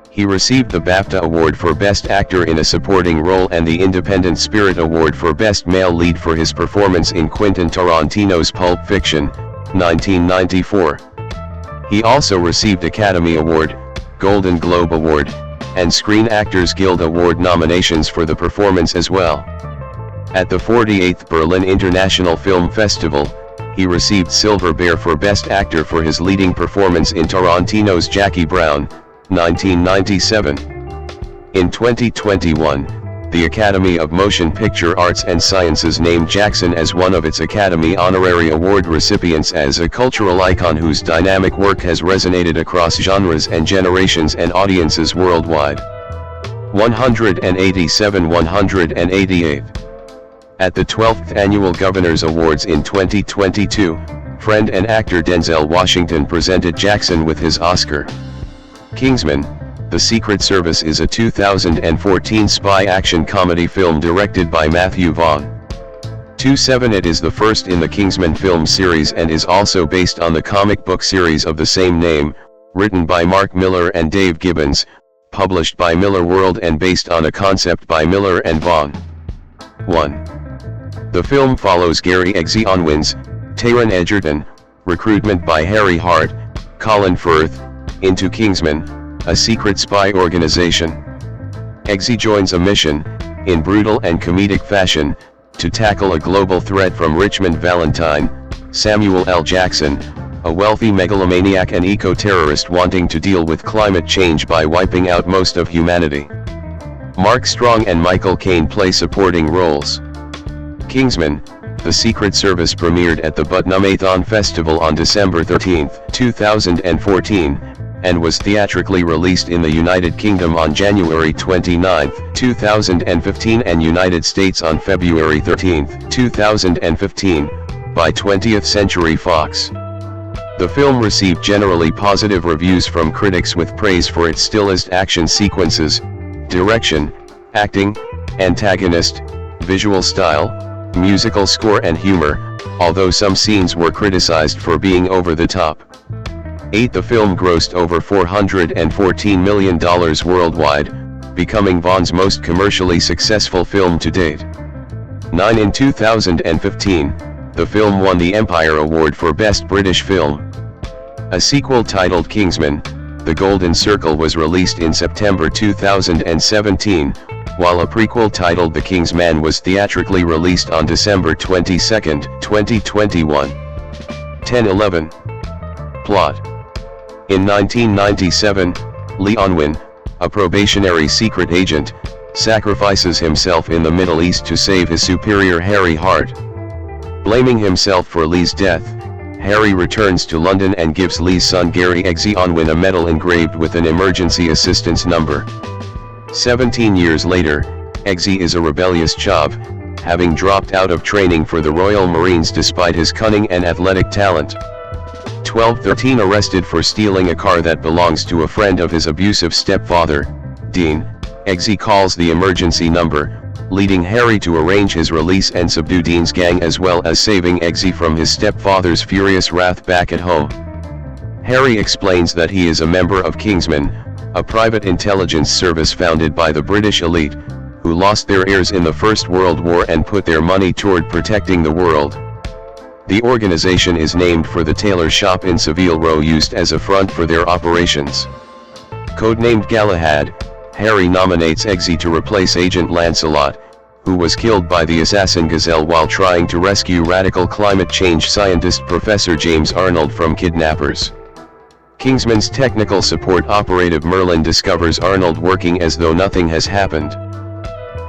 He received the BAFTA Award for Best Actor in a Supporting Role and the Independent Spirit Award for Best Male Lead for his performance in Quentin Tarantino's Pulp Fiction, 1994. He also received Academy Award, Golden Globe Award, and Screen Actors Guild Award nominations for the performance as well. At the 48th Berlin International Film Festival, he received Silver Bear for Best Actor for his leading performance in Tarantino's Jackie Brown, 1997. In 2021, the Academy of Motion Picture Arts and Sciences named Jackson as one of its Academy Honorary Award recipients as a cultural icon whose dynamic work has resonated across genres and generations and audiences worldwide. 188. At the 12th Annual Governors Awards in 2022, friend and actor Denzel Washington presented Jackson with his Oscar. Kingsman: The Secret Service is a 2014 spy action comedy film directed by Matthew Vaughn. 27. It is the first in the Kingsman film series and is also based on the comic book series of the same name, written by Mark Millar and Dave Gibbons, published by Miller World and based on a concept by Millar and Vaughn. 1. The film follows Gary Eggsy Onwin's, Taron Egerton, recruitment by Harry Hart, Colin Firth, into Kingsman, a secret spy organization. Eggsy joins a mission, in brutal and comedic fashion, to tackle a global threat from Richmond Valentine, Samuel L. Jackson, a wealthy megalomaniac and eco-terrorist wanting to deal with climate change by wiping out most of humanity. Mark Strong and Michael Caine play supporting roles. Kingsman: The Secret Service premiered at the Buttnamathon Festival on December 13, 2014, and was theatrically released in the United Kingdom on January 29, 2015 and United States on February 13, 2015, by 20th Century Fox. The film received generally positive reviews from critics with praise for its stylized action sequences, direction, acting, antagonist, visual style, musical score and humor, although some scenes were criticized for being over the top. 8. The film grossed over $414 million worldwide, becoming Vaughn's most commercially successful film to date. 9. In 2015, the film won the Empire Award for Best British Film. A sequel titled Kingsman: The Golden Circle was released in September 2017, while a prequel titled The King's Man was theatrically released on December 22, 2021. 10-11. Plot. In 1997, Lee Onwin, a probationary secret agent, sacrifices himself in the Middle East to save his superior Harry Hart. Blaming himself for Lee's death, Harry returns to London and gives Lee's son Gary Eggsy Onwin a medal engraved with an emergency assistance number. 17 years later, Eggsy is a rebellious chav, having dropped out of training for the Royal Marines despite his cunning and athletic talent. 12-13. Arrested for stealing a car that belongs to a friend of his abusive stepfather, Dean, Eggsy calls the emergency number, leading Harry to arrange his release and subdue Dean's gang as well as saving Eggsy from his stepfather's furious wrath back at home. Harry explains that he is a member of Kingsman, a private intelligence service founded by the British elite, who lost their heirs in the First World War and put their money toward protecting the world. The organization is named for the tailor shop in Savile Row used as a front for their operations. Codenamed Galahad, Harry nominates Eggsy to replace Agent Lancelot, who was killed by the assassin Gazelle while trying to rescue radical climate change scientist Professor James Arnold from kidnappers. Kingsman's technical support operative Merlin discovers Arnold working as though nothing has happened.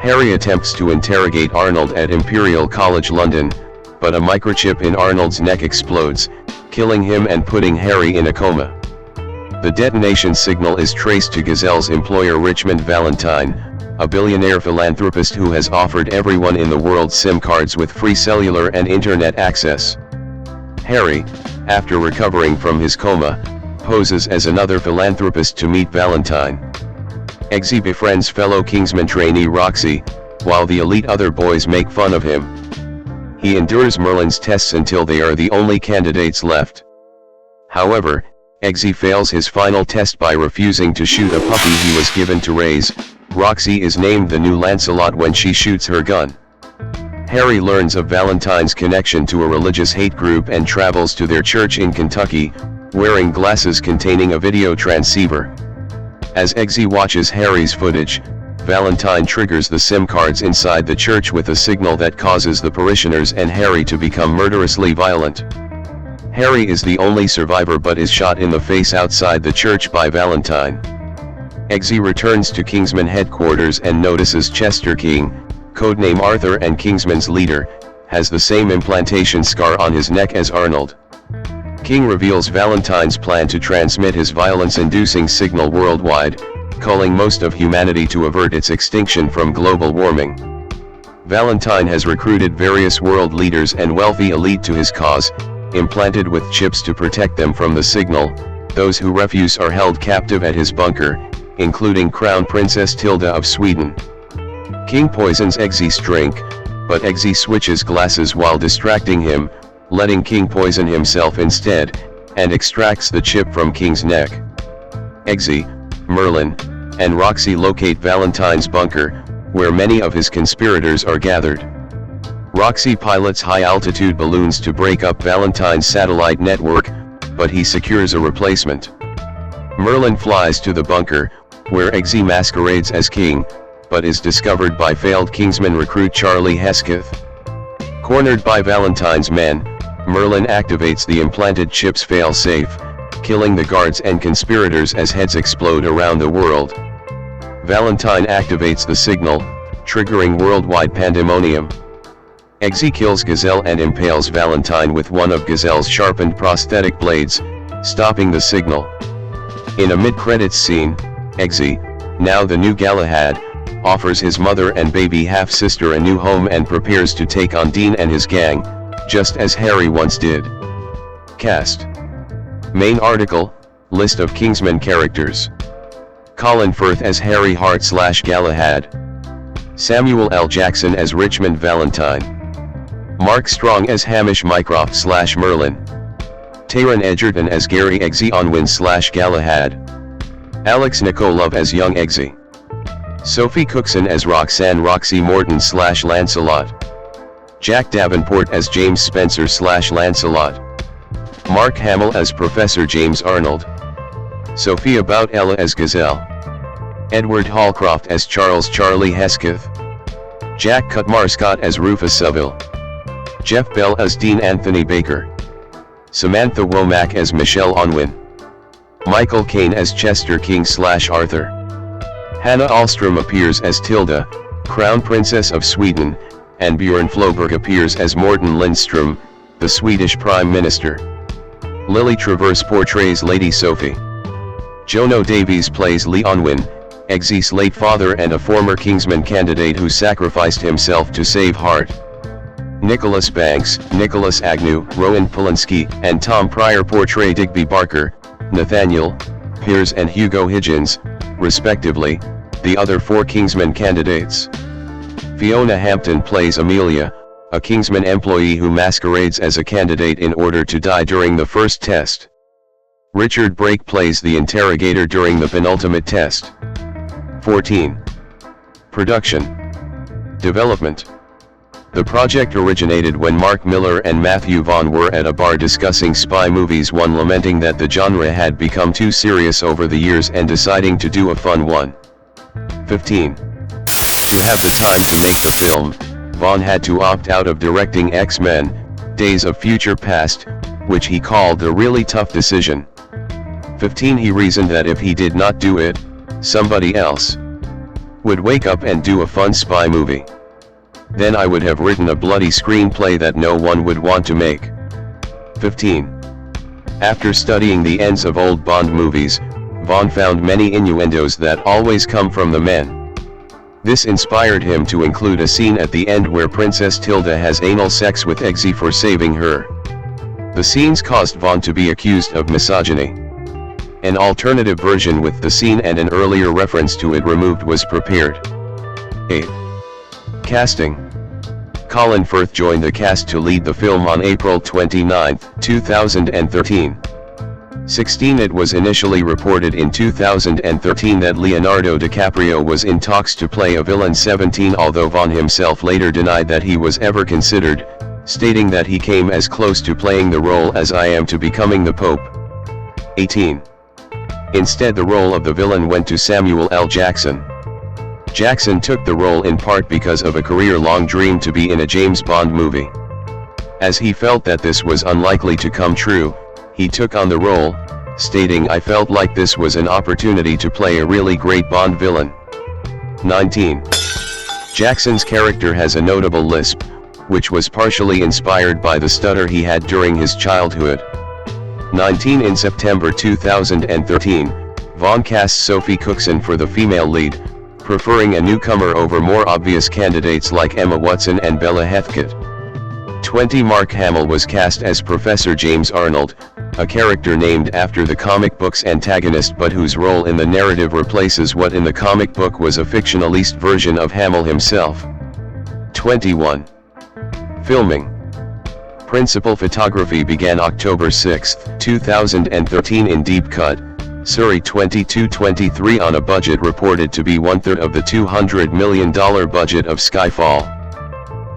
Harry attempts to interrogate Arnold at Imperial College London, but a microchip in Arnold's neck explodes, killing him and putting Harry in a coma. The detonation signal is traced to Gazelle's employer Richmond Valentine, a billionaire philanthropist who has offered everyone in the world SIM cards with free cellular and internet access. Harry, after recovering from his coma, poses as another philanthropist to meet Valentine. Eggsy befriends fellow Kingsman trainee Roxy, while the elite other boys make fun of him. He endures Merlin's tests until they are the only candidates left. However, Eggsy fails his final test by refusing to shoot a puppy he was given to raise. Roxy is named the new Lancelot when she shoots her gun. Harry learns of Valentine's connection to a religious hate group and travels to their church in Kentucky, wearing glasses containing a video transceiver. As Eggsy watches Harry's footage, Valentine triggers the SIM cards inside the church with a signal that causes the parishioners and Harry to become murderously violent. Harry is the only survivor but is shot in the face outside the church by Valentine. Eggsy returns to Kingsman headquarters and notices Chester King, codename Arthur and Kingsman's leader, has the same implantation scar on his neck as Arnold. King reveals Valentine's plan to transmit his violence-inducing signal worldwide, culling most of humanity to avert its extinction from global warming. Valentine has recruited various world leaders and wealthy elite to his cause, implanted with chips to protect them from the signal. Those who refuse are held captive at his bunker, including Crown Princess Tilda of Sweden. King poisons Eggsy's drink, but Eggsy switches glasses while distracting him, letting King poison himself instead, and extracts the chip from King's neck. Eggsy, Merlin, and Roxy locate Valentine's bunker, where many of his conspirators are gathered. Roxy pilots high-altitude balloons to break up Valentine's satellite network, but he secures a replacement. Merlin flies to the bunker, where Eggsy masquerades as King, but is discovered by failed Kingsman recruit Charlie Hesketh. Cornered by Valentine's men, Merlin activates the implanted chip's fail-safe, killing the guards and conspirators as heads explode around the world. Valentine activates the signal, triggering worldwide pandemonium. Eggsy kills Gazelle and impales Valentine with one of Gazelle's sharpened prosthetic blades, stopping the signal. In a mid-credits scene, Eggsy, now the new Galahad, offers his mother and baby half-sister a new home and prepares to take on Dean and his gang, just as Harry once did. Cast. Main article, list of Kingsman characters. Colin Firth as Harry Hart/Galahad. Samuel L. Jackson as Richmond Valentine. Mark Strong as Hamish Mycroft/Merlin. Taron Egerton as Gary Eggsy Onwin/Galahad. Alex Nikolov as Young Eggsy. Sophie Cookson as Roxanne Roxy Morton/Lancelot. Jack Davenport as James Spencer/Lancelot. Mark Hamill as Professor James Arnold. Sophia Boutella as Gazelle. Edward Hallcroft as Charles Charlie Hesketh. Jack Cutmarscott as Rufus Seville. Jeff Bell as Dean Anthony Baker. Samantha Womack as Michelle Onwin. Michael Caine as Chester King/Arthur. Hannah Ahlstrom appears as Tilda, Crown Princess of Sweden, and Björn Floberg appears as Morten Lindström, the Swedish Prime Minister. Lily Traverse portrays Lady Sophie. Jono Davies plays Lee Onwin, Eggsy's late father and a former Kingsman candidate who sacrificed himself to save Hart. Nicholas Banks, Nicholas Agnew, Rowan Polanski, and Tom Pryor portray Digby Barker, Nathaniel, Piers and Hugo Higgins, respectively, the other four Kingsman candidates. Fiona Hampton plays Amelia, a Kingsman employee who masquerades as a candidate in order to die during the first test. Richard Brake plays the interrogator during the penultimate test. 14. Production. Development. The project originated when Mark Miller and Matthew Vaughn were at a bar discussing spy movies, one lamenting that the genre had become too serious over the years and deciding to do a fun one. 15. To have the time to make the film, Vaughn had to opt out of directing X-Men, Days of Future Past, which he called a really tough decision. 15. He reasoned that if he did not do it, somebody else would wake up and do a fun spy movie. Then I would have written a bloody screenplay that no one would want to make. 15. After studying the ends of old Bond movies, Vaughn found many innuendos that always come from the men. This inspired him to include a scene at the end where Princess Tilda has anal sex with Eggsy for saving her. The scenes caused Vaughn to be accused of misogyny. An alternative version with the scene and an earlier reference to it removed was prepared. 8. Casting. Colin Firth joined the cast to lead the film on April 29, 2013. 16. It was initially reported in 2013 that Leonardo DiCaprio was in talks to play a villain. 17. Although Vaughn himself later denied that he was ever considered, stating that he came as close to playing the role as I am to becoming the Pope. 18. Instead, the role of the villain went to Samuel L. Jackson. Jackson took the role in part because of a career-long dream to be in a James Bond movie. As he felt that this was unlikely to come true, he took on the role, stating, "I felt like this was an opportunity to play a really great Bond villain." 19. Jackson's character has a notable lisp, which was partially inspired by the stutter he had during his childhood. 19. In September 2013, Vaughn cast Sophie Cookson for the female lead, preferring a newcomer over more obvious candidates like Emma Watson and Bella Heathcote. 20. Mark Hamill was cast as Professor James Arnold, a character named after the comic book's antagonist but whose role in the narrative replaces what in the comic book was a fictionalized version of Hamill himself. 21. Filming. Principal photography began October 6, 2013 in Deep Cut, Surrey 2223 on a budget reported to be one-third of the $200 million budget of Skyfall.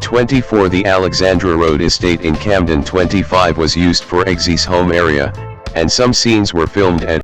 24. The Alexandra Road estate in Camden 25 was used for Eggsy's home area, and some scenes were filmed at